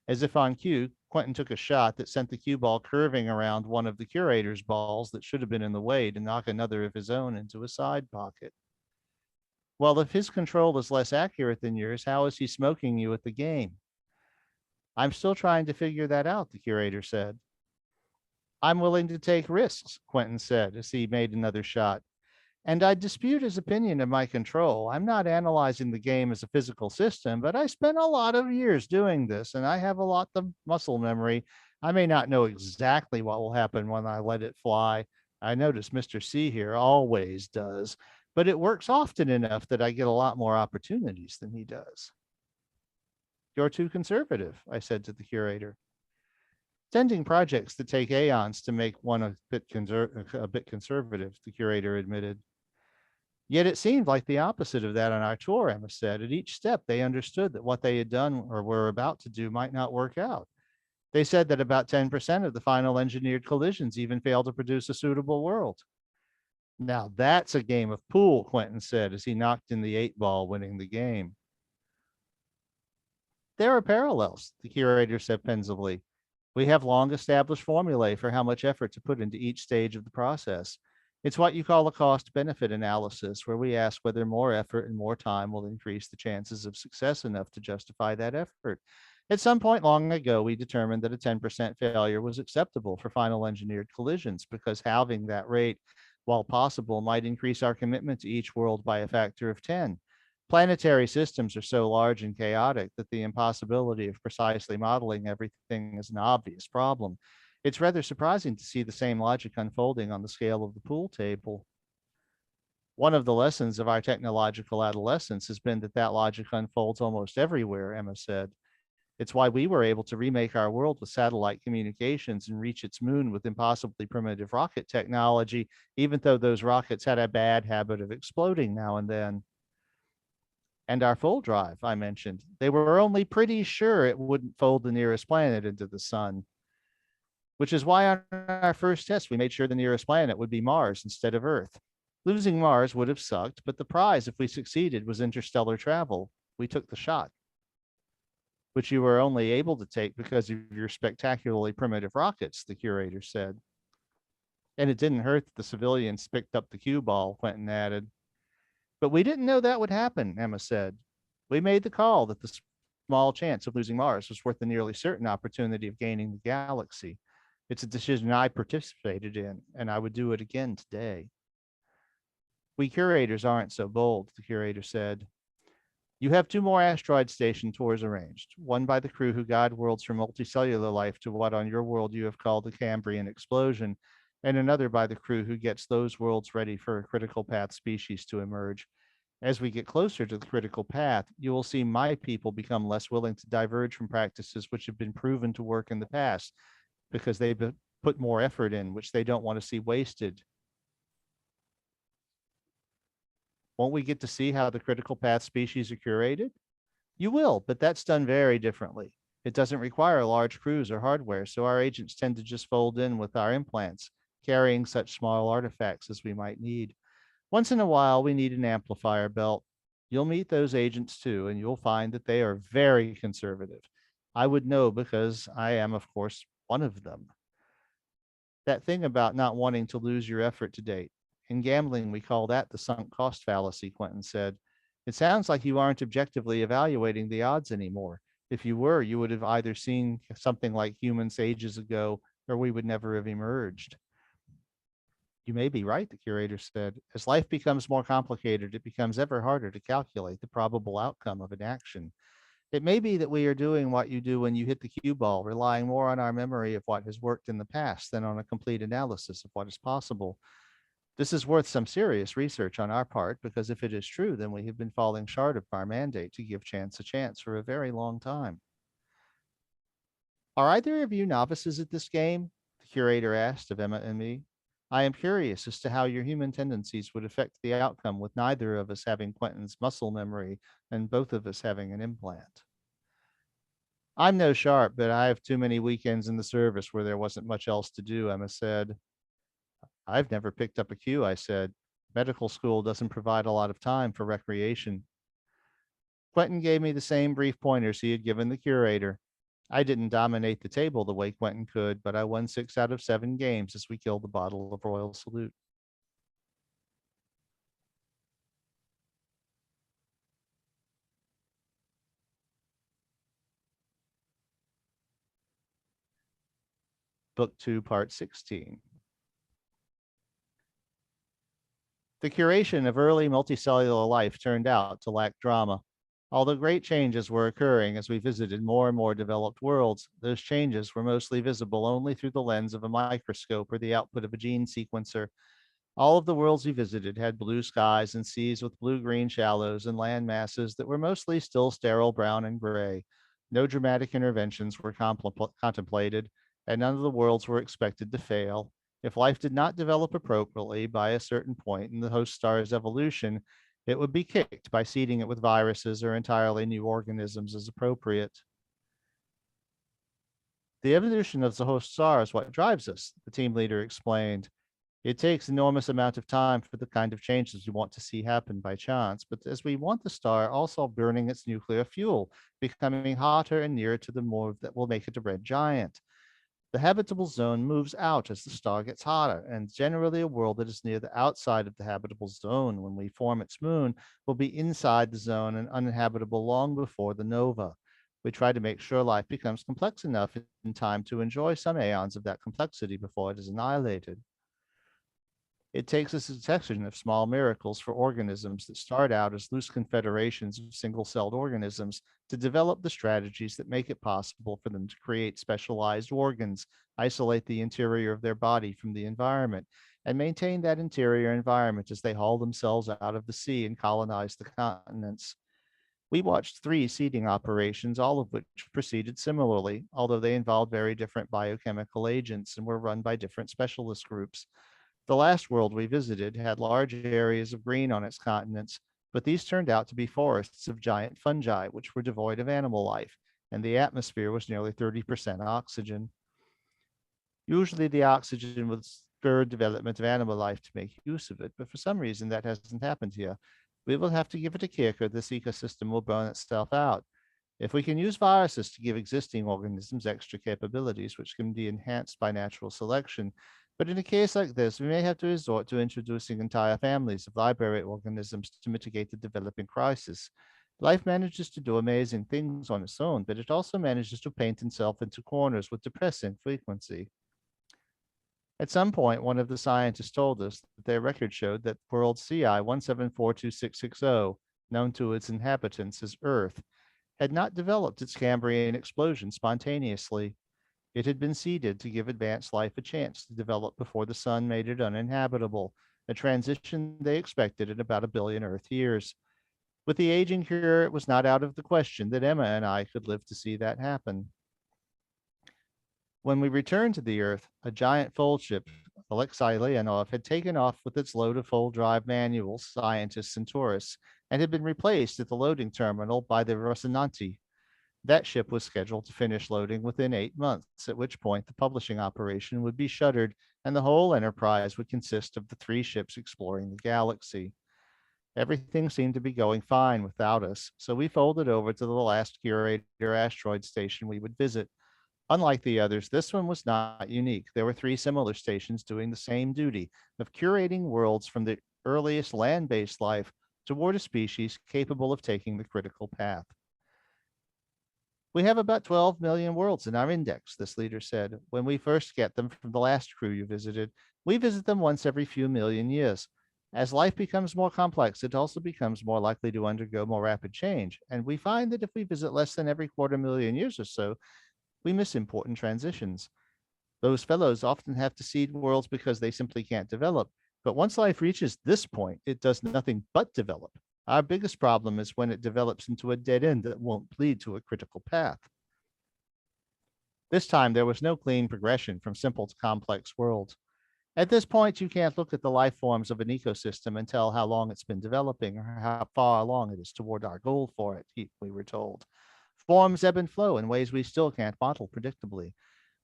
As if on cue, Quentin took a shot that sent the cue ball curving around one of the curator's balls that should have been in the way to knock another of his own into a side pocket. "Well, if his control is less accurate than yours, how is he smoking you at the game?" "I'm still trying to figure that out," the curator said. "I'm willing to take risks," Quentin said as he made another shot. "And I dispute his opinion of my control. I'm not analyzing the game as a physical system, but I spent a lot of years doing this, and I have a lot of muscle memory. I may not know exactly what will happen when I let it fly. I notice Mr. C here always does, but it works often enough that I get a lot more opportunities than he does." "You're too conservative," I said to the curator. "Tending projects that take aeons to make one a bit conservative," the curator admitted. "Yet it seemed like the opposite of that on our tour," Emma said. "At each step, they understood that what they had done or were about to do might not work out. They said that about 10% of the final engineered collisions even failed to produce a suitable world." Now that's a game of pool, Quentin said as he knocked in the 8 ball, winning the game. There are parallels, the curator said pensively. We have long established formulae for how much effort to put into each stage of the process. It's what you call a cost benefit analysis, where we ask whether more effort and more time will increase the chances of success enough to justify that effort. At some point long ago, we determined that a 10% failure was acceptable for final engineered collisions because halving that rate, while possible, might increase our commitment to each world by a factor of 10. Planetary systems are so large and chaotic that the impossibility of precisely modeling everything is an obvious problem. It's rather surprising to see the same logic unfolding on the scale of the pool table. One of the lessons of our technological adolescence has been that that logic unfolds almost everywhere, Emma said. It's why we were able to remake our world with satellite communications and reach its moon with impossibly primitive rocket technology, even though those rockets had a bad habit of exploding now and then. And our full drive, I mentioned. They were only pretty sure it wouldn't fold the nearest planet into the sun, which is why on our first test, we made sure the nearest planet would be Mars instead of Earth. Losing Mars would have sucked, but the prize, if we succeeded, was interstellar travel. We took the shot, which you were only able to take because of your spectacularly primitive rockets, the curator said. And it didn't hurt that the civilians picked up the cue ball, Quentin added. But we didn't know that would happen, Emma said. We made the call that the small chance of losing Mars was worth the nearly certain opportunity of gaining the galaxy. It's a decision I participated in, and I would do it again today. We curators aren't so bold, the curator said. You have 2 more asteroid station tours arranged, one by the crew who guide worlds from multicellular life to what on your world you have called the Cambrian explosion, and another by the crew who gets those worlds ready for a critical path species to emerge. As we get closer to the critical path, you will see my people become less willing to diverge from practices which have been proven to work in the past because they've put more effort in, which they don't want to see wasted. Won't we get to see how the critical path species are curated? You will, but that's done very differently. It doesn't require large crews or hardware, so our agents tend to just fold in with our implants, carrying such small artifacts as we might need. Once in a while, we need an amplifier belt. You'll meet those agents too, and you'll find that they are very conservative. I would know because I am, of course, one of them. That thing about not wanting to lose your effort to date. In gambling, we call that the sunk cost fallacy, Quentin said. It sounds like you aren't objectively evaluating the odds anymore. If you were, you would have either seen something like humans ages ago, or we would never have emerged. You may be right, the curator said. As life becomes more complicated, it becomes ever harder to calculate the probable outcome of an action. It may be that we are doing what you do when you hit the cue ball, relying more on our memory of what has worked in the past than on a complete analysis of what is possible. This is worth some serious research on our part, because if it is true, then we have been falling short of our mandate to give chance a chance for a very long time. Are either of you novices at this game? The curator asked of Emma and me. I am curious as to how your human tendencies would affect the outcome with neither of us having Quentin's muscle memory and both of us having an implant. I'm no sharp, but I have too many weekends in the service where there wasn't much else to do, Emma said. I've never picked up a cue, I said. Medical school doesn't provide a lot of time for recreation. Quentin gave me the same brief pointers he had given the curator. I didn't dominate the table the way Quentin could, but I won 6 out of 7 games as we killed the bottle of Royal Salute. Book 2, Part 16. The curation of early multicellular life turned out to lack drama. Although great changes were occurring as we visited more and more developed worlds, those changes were mostly visible only through the lens of a microscope or the output of a gene sequencer. All of the worlds we visited had blue skies and seas with blue-green shallows and land masses that were mostly still sterile brown and gray. No dramatic interventions were contemplated, and none of the worlds were expected to fail. If life did not develop appropriately by a certain point in the host star's evolution, it would be kicked by seeding it with viruses or entirely new organisms as appropriate. The evolution of the host star is what drives us, the team leader explained. It takes enormous amount of time for the kind of changes we want to see happen by chance, but as we want the star also burning its nuclear fuel, becoming hotter and nearer to the more that will make it a red giant. The habitable zone moves out as the star gets hotter, and generally a world that is near the outside of the habitable zone when we form its moon will be inside the zone and uninhabitable long before the nova. We try to make sure life becomes complex enough in time to enjoy some aeons of that complexity before it is annihilated. It takes a succession of small miracles for organisms that start out as loose confederations of single celled organisms to develop the strategies that make it possible for them to create specialized organs, isolate the interior of their body from the environment, and maintain that interior environment as they haul themselves out of the sea and colonize the continents. We watched 3 seeding operations, all of which proceeded similarly, although they involved very different biochemical agents and were run by different specialist groups. The last world we visited had large areas of green on its continents, but these turned out to be forests of giant fungi, which were devoid of animal life, and the atmosphere was nearly 30% oxygen. Usually, the oxygen would spur development of animal life to make use of it, but for some reason that hasn't happened here. We will have to give it a kick, or this ecosystem will burn itself out. If we can use viruses to give existing organisms extra capabilities, which can be enhanced by natural selection, but in a case like this, we may have to resort to introducing entire families of library organisms to mitigate the developing crisis. Life manages to do amazing things on its own, but it also manages to paint itself into corners with depressing frequency. At some point, one of the scientists told us that their record showed that world CI 1742660, known to its inhabitants as Earth, had not developed its Cambrian explosion spontaneously. It had been seeded to give advanced life a chance to develop before the sun made it uninhabitable, a transition they expected in about 1 billion Earth years. With the aging cure, it was not out of the question that Emma and I could live to see that happen. When we returned to the Earth, a giant fold ship, Alexei Leonov, had taken off with its load of full drive manuals, scientists, and tourists, and had been replaced at the loading terminal by the Rosinanti. That ship was scheduled to finish loading within 8 months, at which point the publishing operation would be shuttered and the whole enterprise would consist of the 3 ships exploring the galaxy. Everything seemed to be going fine without us, so we folded over to the last Curator asteroid station we would visit. Unlike the others, this one was not unique. There were 3 similar stations doing the same duty of curating worlds from the earliest land based life toward a species capable of taking the critical path. We have about 12 million worlds in our index, this leader said. When we first get them from the last crew you visited, we visit them once every few million years. As life becomes more complex, it also becomes more likely to undergo more rapid change. And we find that if we visit less than every 250,000 years or so, we miss important transitions. Those fellows often have to seed worlds because they simply can't develop. But once life reaches this point, it does nothing but develop. Our biggest problem is when it develops into a dead end that won't lead to a critical path. This time, there was no clean progression from simple to complex worlds. At this point, you can't look at the life forms of an ecosystem and tell how long it's been developing or how far along it is toward our goal for it, we were told. Forms ebb and flow in ways we still can't model predictably.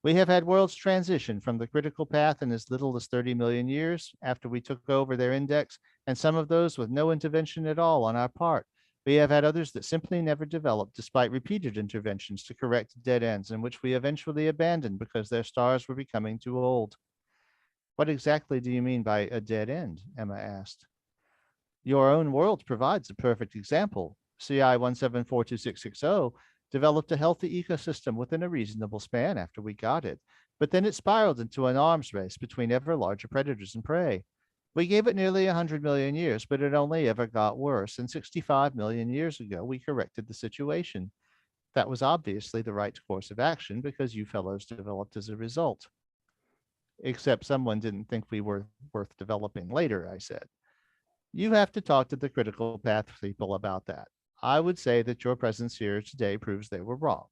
We have had worlds transition from the critical path in as little as 30 million years after we took over their index, and some of those with no intervention at all on our part. We have had others that simply never developed despite repeated interventions to correct dead ends, in which we eventually abandoned because their stars were becoming too old. What exactly do you mean by a dead end? Emma asked. Your own world provides a perfect example. CI 1742660 developed a healthy ecosystem within a reasonable span after we got it, but then it spiraled into an arms race between ever larger predators and prey. We gave it nearly 100 million years, but it only ever got worse, and 65 million years ago, we corrected the situation. That was obviously the right course of action because you fellows developed as a result. Except someone didn't think we were worth developing later, I said. You have to talk to the critical path people about that. I would say that your presence here today proves they were wrong.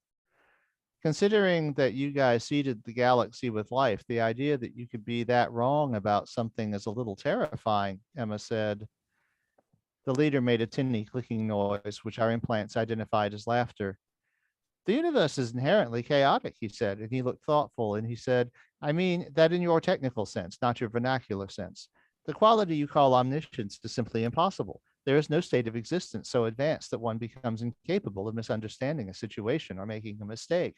Considering that you guys seeded the galaxy with life, the idea that you could be that wrong about something is a little terrifying, Emma said. The leader made a tinny clicking noise, which our implants identified as laughter. The universe is inherently chaotic, he said, and he looked thoughtful, and he said, I mean that in your technical sense, not your vernacular sense. The quality you call omniscience is simply impossible. There is no state of existence so advanced that one becomes incapable of misunderstanding a situation or making a mistake.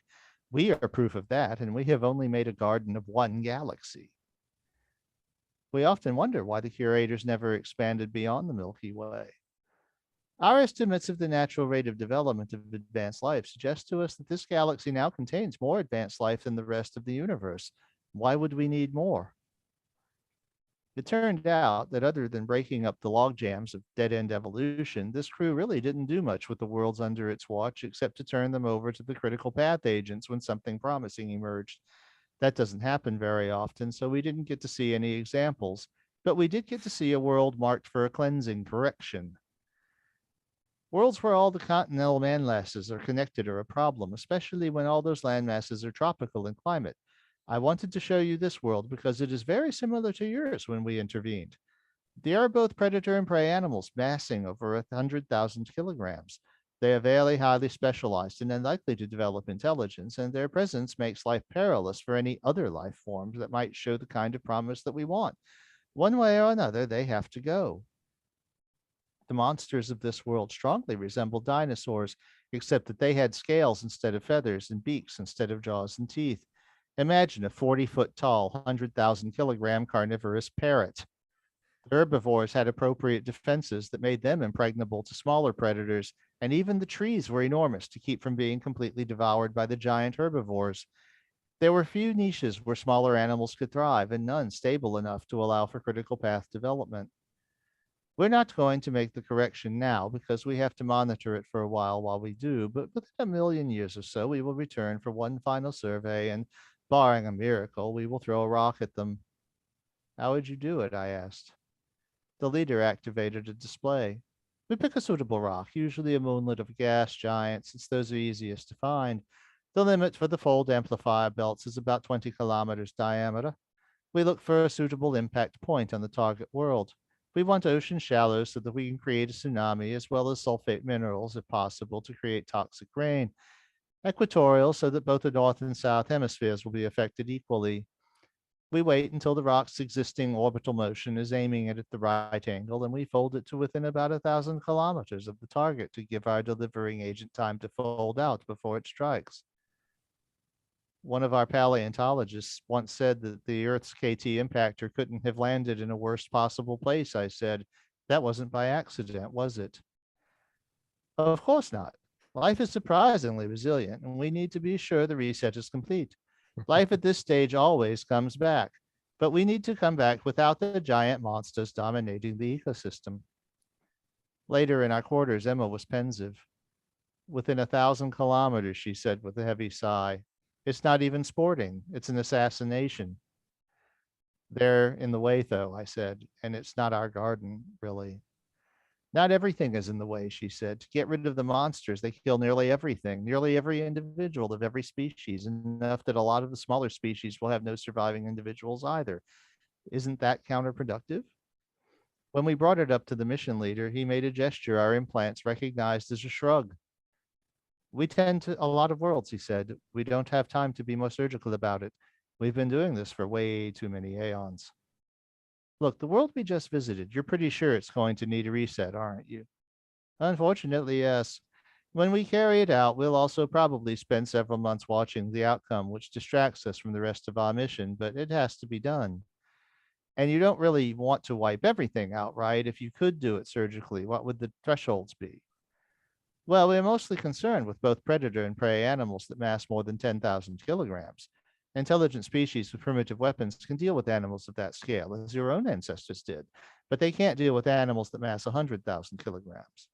We are proof of that, and we have only made a garden of one galaxy. We often wonder why the curators never expanded beyond the Milky Way. Our estimates of the natural rate of development of advanced life suggest to us that this galaxy now contains more advanced life than the rest of the universe. Why would we need more? It turned out that other than breaking up the logjams of dead end evolution, this crew really didn't do much with the worlds under its watch except to turn them over to the critical path agents when something promising emerged. That doesn't happen very often, so we didn't get to see any examples, but we did get to see a world marked for a cleansing correction. Worlds where all the continental landmasses are connected are a problem, especially when all those landmasses are tropical in climate. I wanted to show you this world because it is very similar to yours when we intervened. They are both predator and prey animals, massing over 100,000 kilograms. They are very highly specialized and unlikely to develop intelligence, and their presence makes life perilous for any other life forms that might show the kind of promise that we want. One way or another, they have to go. The monsters of this world strongly resemble dinosaurs, except that they had scales instead of feathers and beaks instead of jaws and teeth. Imagine a 40-foot tall, 100,000 kilogram carnivorous parrot. The herbivores had appropriate defenses that made them impregnable to smaller predators, and even the trees were enormous to keep from being completely devoured by the giant herbivores. There were few niches where smaller animals could thrive, and none stable enough to allow for critical path development. We're not going to make the correction now because we have to monitor it for a while we do, but within a million years or so, we will return for one final survey, and barring a miracle, we will throw a rock at them. How would you do it? I asked. The leader activated a display. We pick a suitable rock, usually a moonlet of a gas giant, since those are easiest to find. The limit for the fold amplifier belts is about 20 kilometers diameter. We look for a suitable impact point on the target world. We want ocean shallows so that we can create a tsunami, as well as sulfate minerals, if possible, to create toxic rain. Equatorial, so that both the north and south hemispheres will be affected equally. We wait until the rock's existing orbital motion is aiming it at the right angle, and we fold it to within about 1,000 kilometers of the target to give our delivering agent time to fold out before it strikes. One of our paleontologists once said that the Earth's KT impactor couldn't have landed in a worst possible place. I said, that wasn't by accident, was it? Of course not. Life is surprisingly resilient, and we need to be sure the reset is complete. Life at this stage always comes back, but we need to come back without the giant monsters dominating the ecosystem. Later in our quarters, Emma was pensive. Within 1,000 kilometers, she said with a heavy sigh. It's not even sporting, it's an assassination. They're in the way, though, I said, and it's not our garden, really. Not everything is in the way, she said. To get rid of the monsters, they kill nearly everything, nearly every individual of every species, enough that a lot of the smaller species will have no surviving individuals either. Isn't that counterproductive? When we brought it up to the mission leader, he made a gesture our implants recognized as a shrug. We tend to a lot of worlds, he said. We don't have time to be more surgical about it. We've been doing this for way too many aeons. Look, the world we just visited, you're pretty sure it's going to need a reset, aren't you? Unfortunately, yes. When we carry it out, we'll also probably spend several months watching the outcome, which distracts us from the rest of our mission, but it has to be done. And you don't really want to wipe everything out, right? If you could do it surgically, what would the thresholds be? Well, we're mostly concerned with both predator and prey animals that mass more than 10,000 kilograms. Intelligent species with primitive weapons can deal with animals of that scale, as your own ancestors did, but they can't deal with animals that mass 100,000 kilograms.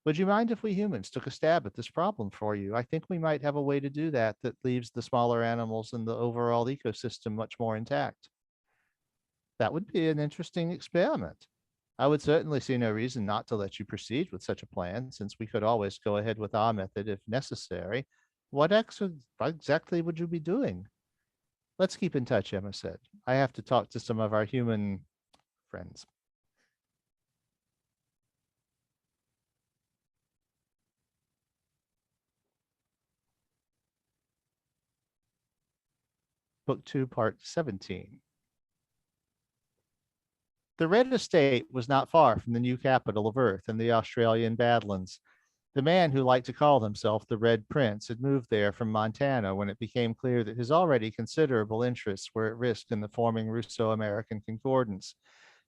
Would you mind if we humans took a stab at this problem for you? I think we might have a way to do that that leaves the smaller animals and the overall ecosystem much more intact. That would be an interesting experiment. I would certainly see no reason not to let you proceed with such a plan, since we could always go ahead with our method if necessary. What exactly would you be doing? Let's keep in touch, Emma said. I have to talk to some of our human friends. Book 2, Part 17. The Red Estate was not far from the new capital of Earth in the Australian Badlands. The man who liked to call himself the Red Prince had moved there from Montana when it became clear that his already considerable interests were at risk in the forming Russo-American Concordance.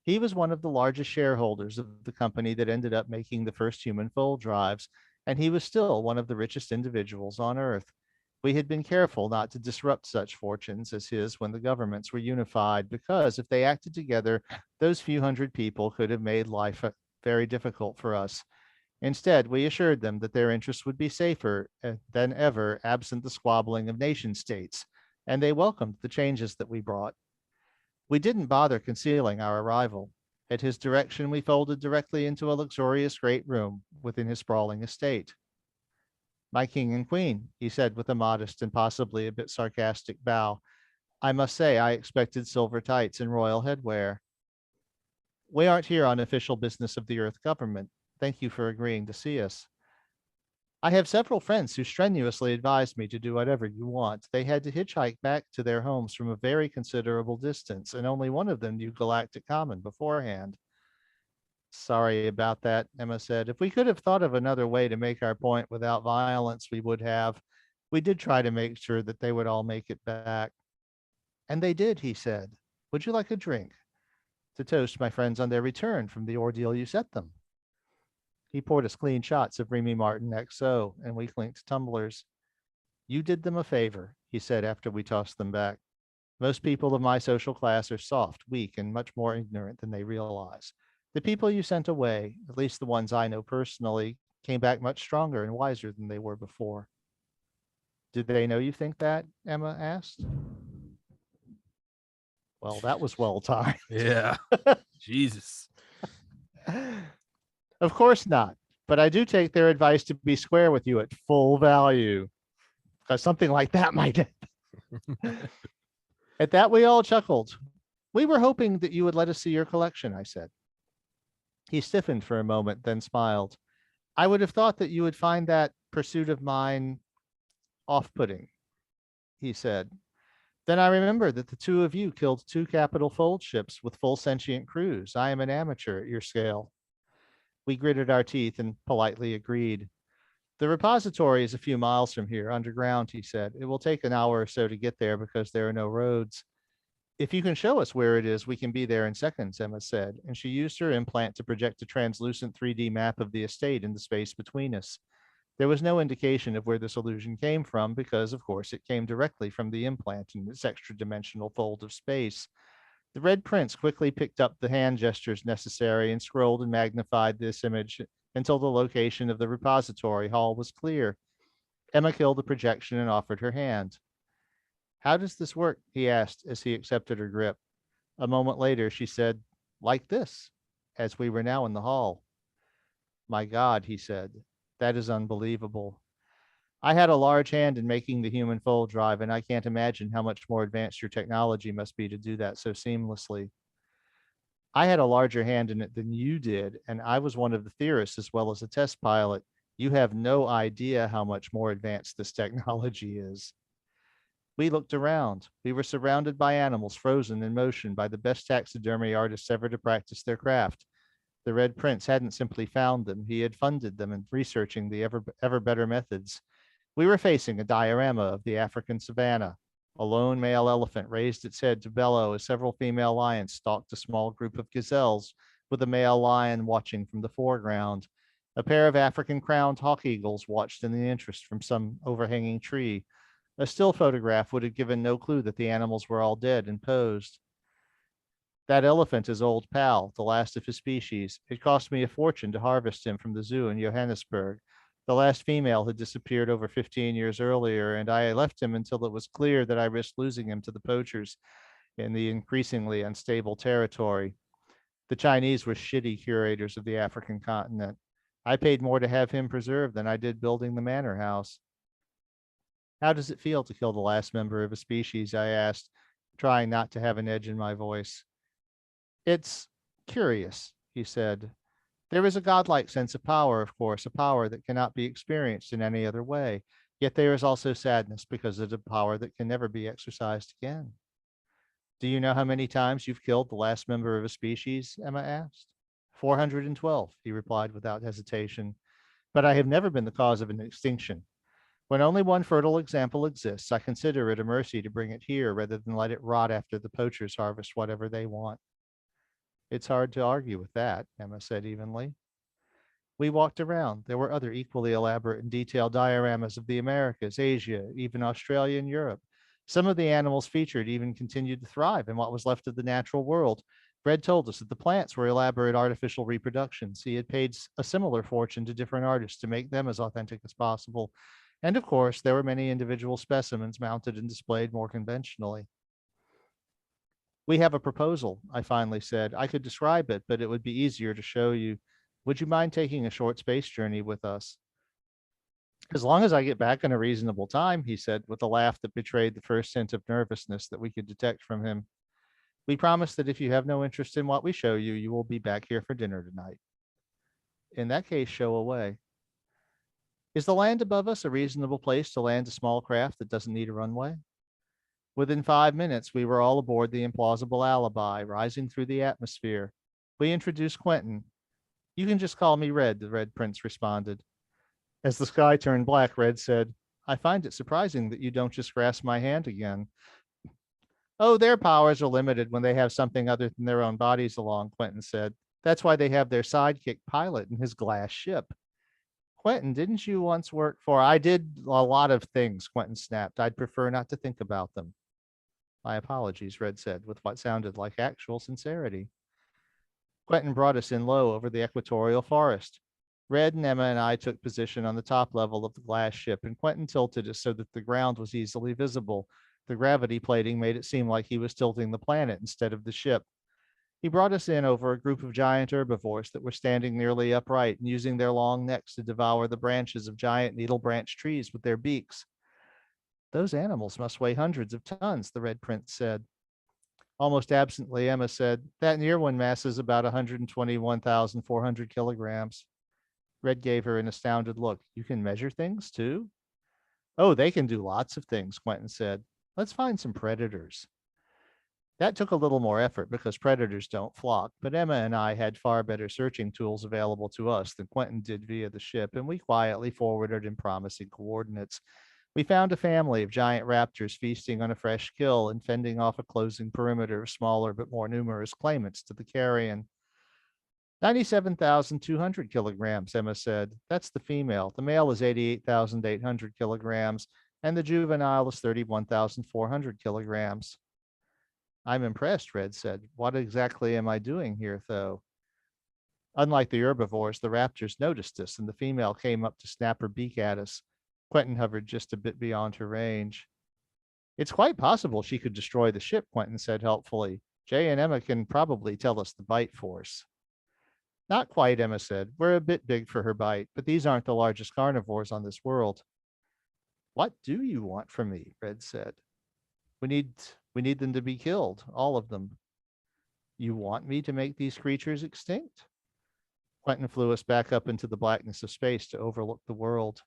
He was one of the largest shareholders of the company that ended up making the first human fold drives, and he was still one of the richest individuals on Earth. We had been careful not to disrupt such fortunes as his when the governments were unified, because if they acted together, those few hundred people could have made life very difficult for us. Instead, we assured them that their interests would be safer than ever absent the squabbling of nation states, and they welcomed the changes that we brought. We didn't bother concealing our arrival. At his direction, we folded directly into a luxurious great room within his sprawling estate. My king and queen, he said with a modest and possibly a bit sarcastic bow. I must say I expected silver tights and royal headwear. We aren't here on official business of the Earth government. Thank you for agreeing to see us. I have several friends who strenuously advised me to do whatever you want. They had to hitchhike back to their homes from a very considerable distance, and only one of them knew Galactic Common beforehand. Sorry about that, Emma said. If we could have thought of another way to make our point without violence, we would have. We did try to make sure that they would all make it back. And they did, he said. Would you like a drink? To toast my friends on their return from the ordeal you set them. He poured us clean shots of Remy Martin XO, and we clinked tumblers. You did them a favor, he said after we tossed them back. Most people of my social class are soft, weak, and much more ignorant than they realize. The people you sent away, at least the ones I know personally, came back much stronger and wiser than they were before. Did they know you think that? Emma asked. Well, that was well timed. Yeah. Jesus. Of course not, but I do take their advice to be square with you at full value, because something like that might happen. At that, we all chuckled. We were hoping that you would let us see your collection, I said. He stiffened for a moment, then smiled. I would have thought that you would find that pursuit of mine off-putting, he said. Then I remembered that the two of you killed 2 capital fold ships with full sentient crews. I am an amateur at your scale. We gritted our teeth and politely agreed. The repository is a few miles from here, underground, he said. It will take an hour or so to get there because there are no roads. If you can show us where it is, we can be there in seconds, Emma said, and she used her implant to project a translucent 3D map of the estate in the space between us. There was no indication of where this illusion came from because, of course, it came directly from the implant in its extra-dimensional fold of space. The Red Prince quickly picked up the hand gestures necessary and scrolled and magnified this image until the location of the repository hall was clear. Emma killed the projection and offered her hand. How does this work? He asked as he accepted her grip. A moment later, she said, like this, as we were now in the hall. My God, he said, that is unbelievable. I had a large hand in making the human fold drive, and I can't imagine how much more advanced your technology must be to do that so seamlessly. I had a larger hand in it than you did, and I was one of the theorists as well as a test pilot. You have no idea how much more advanced this technology is. We looked around. We were surrounded by animals frozen in motion by the best taxidermy artists ever to practice their craft. The Red Prince hadn't simply found them, he had funded them in researching the ever better methods. We were facing a diorama of the African savanna. A lone male elephant raised its head to bellow as several female lions stalked a small group of gazelles, with a male lion watching from the foreground. A pair of African crowned hawk eagles watched in the interest from some overhanging tree. A still photograph would have given no clue that the animals were all dead and posed. That elephant is old Pal, the last of his species. It cost me a fortune to harvest him from the zoo in Johannesburg. The last female had disappeared over 15 years earlier, and I left him until it was clear that I risked losing him to the poachers in the increasingly unstable territory. The Chinese were shitty curators of the African continent. I paid more to have him preserved than I did building the manor house. How does it feel to kill the last member of a species? I asked, trying not to have an edge in my voice. It's curious, he said. There is a godlike sense of power, of course, a power that cannot be experienced in any other way. Yet there is also sadness because of the power that can never be exercised again. Do you know how many times you've killed the last member of a species? Emma asked. 412, he replied without hesitation. But I have never been the cause of an extinction. When only one fertile example exists, I consider it a mercy to bring it here rather than let it rot after the poachers harvest whatever they want. It's hard to argue with that, Emma said evenly. We walked around. There were other equally elaborate and detailed dioramas of the Americas, Asia, even Australia and Europe. Some of the animals featured even continued to thrive in what was left of the natural world. Fred told us that the plants were elaborate artificial reproductions. He had paid a similar fortune to different artists to make them as authentic as possible. And of course, there were many individual specimens mounted and displayed more conventionally. We have a proposal, I finally said. I could describe it, but it would be easier to show you. Would you mind taking a short space journey with us? As long as I get back in a reasonable time, he said, with a laugh that betrayed the first hint of nervousness that we could detect from him. We promise that if you have no interest in what we show you, you will be back here for dinner tonight. In that case, show away. Is the land above us a reasonable place to land a small craft that doesn't need a runway? Within 5 minutes, we were all aboard the implausible alibi, rising through the atmosphere. We introduced Quentin. You can just call me Red, the Red Prince responded. As the sky turned black, Red said, I find it surprising that you don't just grasp my hand again. Oh, their powers are limited when they have something other than their own bodies along, Quentin said. That's why they have their sidekick pilot in his glass ship. Quentin, didn't you once work for? I did a lot of things, Quentin snapped. I'd prefer not to think about them. My apologies, Red said, with what sounded like actual sincerity. Quentin brought us in low over the equatorial forest. Red and Emma and I took position on the top level of the glass ship, and Quentin tilted us so that the ground was easily visible. The gravity plating made it seem like he was tilting the planet instead of the ship. He brought us in over a group of giant herbivores that were standing nearly upright and using their long necks to devour the branches of giant needle branch trees with their beaks. Those animals must weigh hundreds of tons, the Red Prince said. Almost absently, Emma said, that near one mass is about 121,400 kilograms. Red gave her an astounded look. You can measure things too? Oh, they can do lots of things, Quentin said. Let's find some predators. That took a little more effort because predators don't flock, but Emma and I had far better searching tools available to us than Quentin did via the ship, and we quietly forwarded in promising coordinates. We found a family of giant raptors feasting on a fresh kill and fending off a closing perimeter of smaller but more numerous claimants to the carrion. 97,200 kilograms, Emma said. That's the female. The male is 88,800 kilograms, and the juvenile is 31,400 kilograms. I'm impressed, Red said. What exactly am I doing here, though? Unlike the herbivores, the raptors noticed us, and the female came up to snap her beak at us. Quentin hovered just a bit beyond her range. It's quite possible she could destroy the ship, Quentin said helpfully. Jay and Emma can probably tell us the bite force. Not quite, Emma said. We're a bit big for her bite, but these aren't the largest carnivores on this world. What do you want from me? Red said. We need them to be killed, all of them. You want me to make these creatures extinct? Quentin flew us back up into the blackness of space to overlook the world.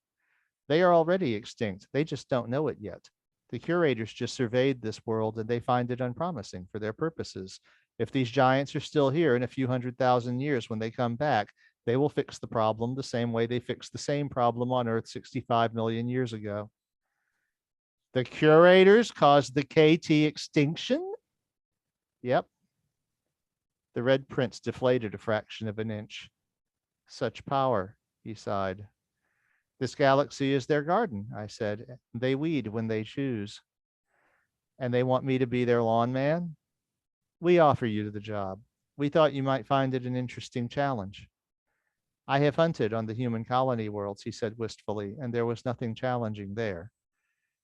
They are already extinct. They just don't know it yet. The curators just surveyed this world and they find it unpromising for their purposes. If these giants are still here in a few 100,000 years when they come back, they will fix the problem the same way they fixed the same problem on Earth 65 million years ago. The curators caused the KT extinction? Yep. The Red Prince deflated a fraction of an inch. Such power, he sighed. This galaxy is their garden, I said. They weed when they choose. And they want me to be their lawn man? We offer you the job. We thought you might find it an interesting challenge. I have hunted on the human colony worlds, he said wistfully, and there was nothing challenging there.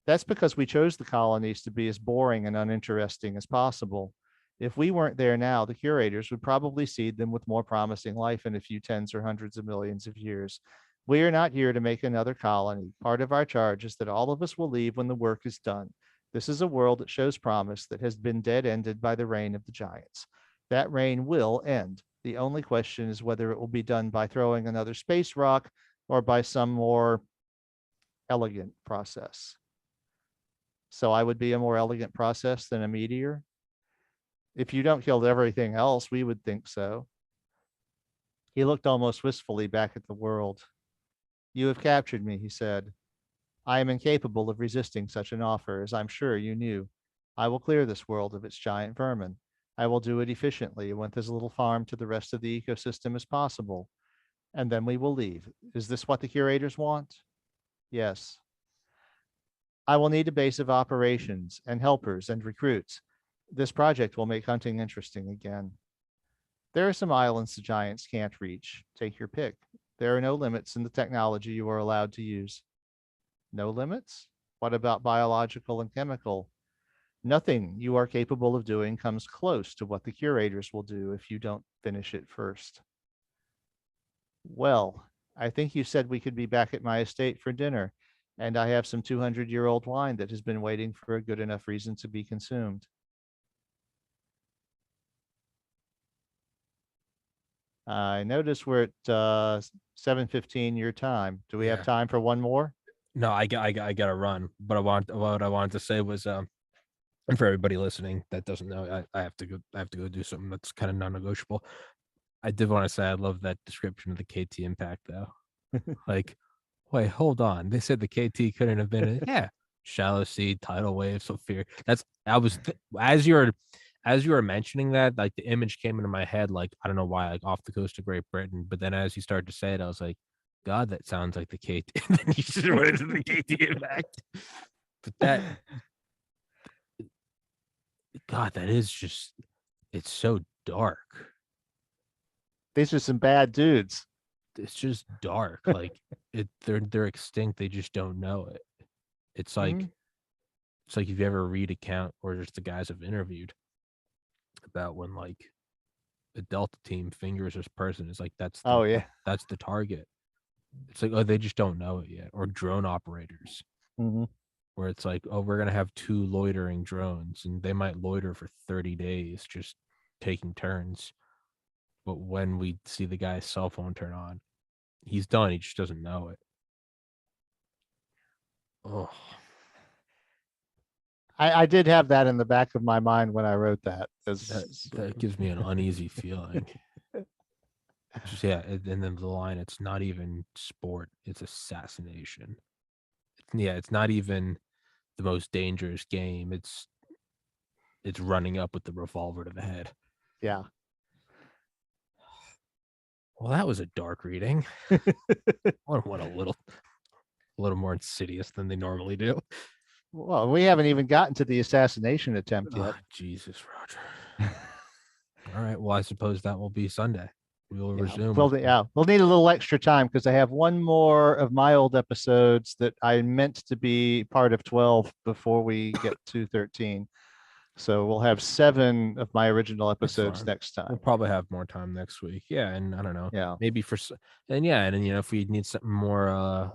That's because we chose the colonies to be as boring and uninteresting as possible. If we weren't there now, the curators would probably seed them with more promising life in a few tens or hundreds of millions of years. We are not here to make another colony. Part of our charge is that all of us will leave when the work is done. This is a world that shows promise that has been dead-ended by the reign of the giants. That reign will end. The only question is whether it will be done by throwing another space rock or by some more elegant process. So I would be a more elegant process than a meteor. If you don't kill everything else, we would think so. He looked almost wistfully back at the world. You have captured me, he said. I am incapable of resisting such an offer, as I'm sure you knew. I will clear this world of its giant vermin. I will do it efficiently with as little harm to the rest of the ecosystem as possible. And then we will leave. Is this what the curators want? Yes. I will need a base of operations and helpers and recruits. This project will make hunting interesting again. There are some islands the giants can't reach. Take your pick. There are no limits in the technology you are allowed to use. No limits? What about biological and chemical? Nothing you are capable of doing comes close to what the curators will do if you don't finish it first. Well, I think you said we could be back at my estate for dinner, and I have some 200-year-old wine that has been waiting for a good enough reason to be consumed. I notice we're at 7:15 your time. Do we have time for one more? No, I gotta run. But what I wanted to say was, and for everybody listening that doesn't know, I have to go do something that's kind of non-negotiable. I did want to say I love that description of the KT impact though. Like, wait, hold on. They said the KT couldn't have been yeah. Shallow sea, tidal wave, so fear. As you were mentioning that, like the image came into my head, like I don't know why, like off the coast of Great Britain. But then as you started to say it, I was like, God, that sounds like the KT. And then you just went into the KT impact. But God, that is just, it's so dark. These are some bad dudes. It's just dark. Like they're extinct. They just don't know it. It's like it's like if you ever read account or just the guys I've interviewed about when like a Delta team fingers this person, it's like that's the target. It's like, oh, they just don't know it yet. Or drone operators. Where it's like, oh, we're gonna have 2 loitering drones and they might loiter for 30 days just taking turns. But when we see the guy's cell phone turn on, he's done. He just doesn't know it. Oh, I did have that in the back of my mind when I wrote that. That gives me an uneasy feeling. Just, yeah, and then the line, it's not even sport, it's assassination. It's not even the most dangerous game. It's running up with the revolver to the head. Yeah. Well, that was a dark reading. What a little more insidious than they normally do. Well, we haven't even gotten to the assassination attempt yet. Jesus, Roger. All right. Well, I suppose that will be Sunday. We will resume. We'll need a little extra time because I have one more of my old episodes that I meant to be part of 12 before we get to 13. So we'll have 7 of my original episodes next time. We'll probably have more time next week. Yeah, and I don't know. Yeah. Maybe and if we need something more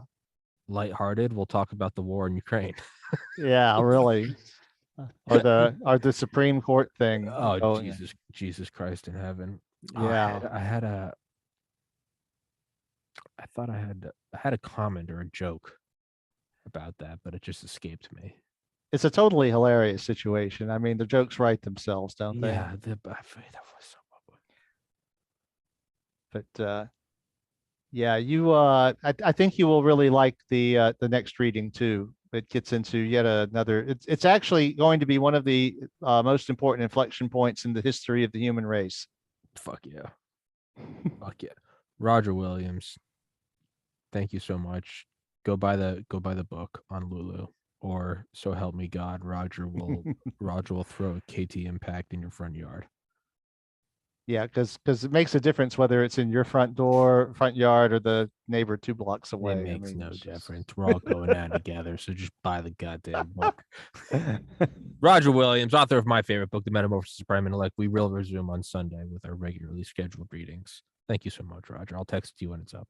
lighthearted, we'll talk about the war in Ukraine. Yeah, really. Or the Supreme Court thing. Oh, Jesus Christ in heaven. Yeah. I thought I had a comment or a joke about that, but it just escaped me. It's a totally hilarious situation. I mean, the jokes write themselves, don't they? Yeah, that was so but yeah, I think you will really like the next reading too. It gets into yet another. It's actually going to be one of the most important inflection points in the history of the human race. Fuck yeah. Fuck yeah. Roger Williams, thank you so much. Go buy the book on Lulu, or so help me God, Roger will throw a KT impact in your front yard. Yeah, because it makes a difference whether it's in your front yard, or the neighbor 2 blocks away. It makes no difference. We're all going out together, so just buy the goddamn book. Roger Williams, author of my favorite book, The Metamorphosis of Prime Intellect. We will resume on Sunday with our regularly scheduled readings. Thank you so much, Roger. I'll text you when it's up.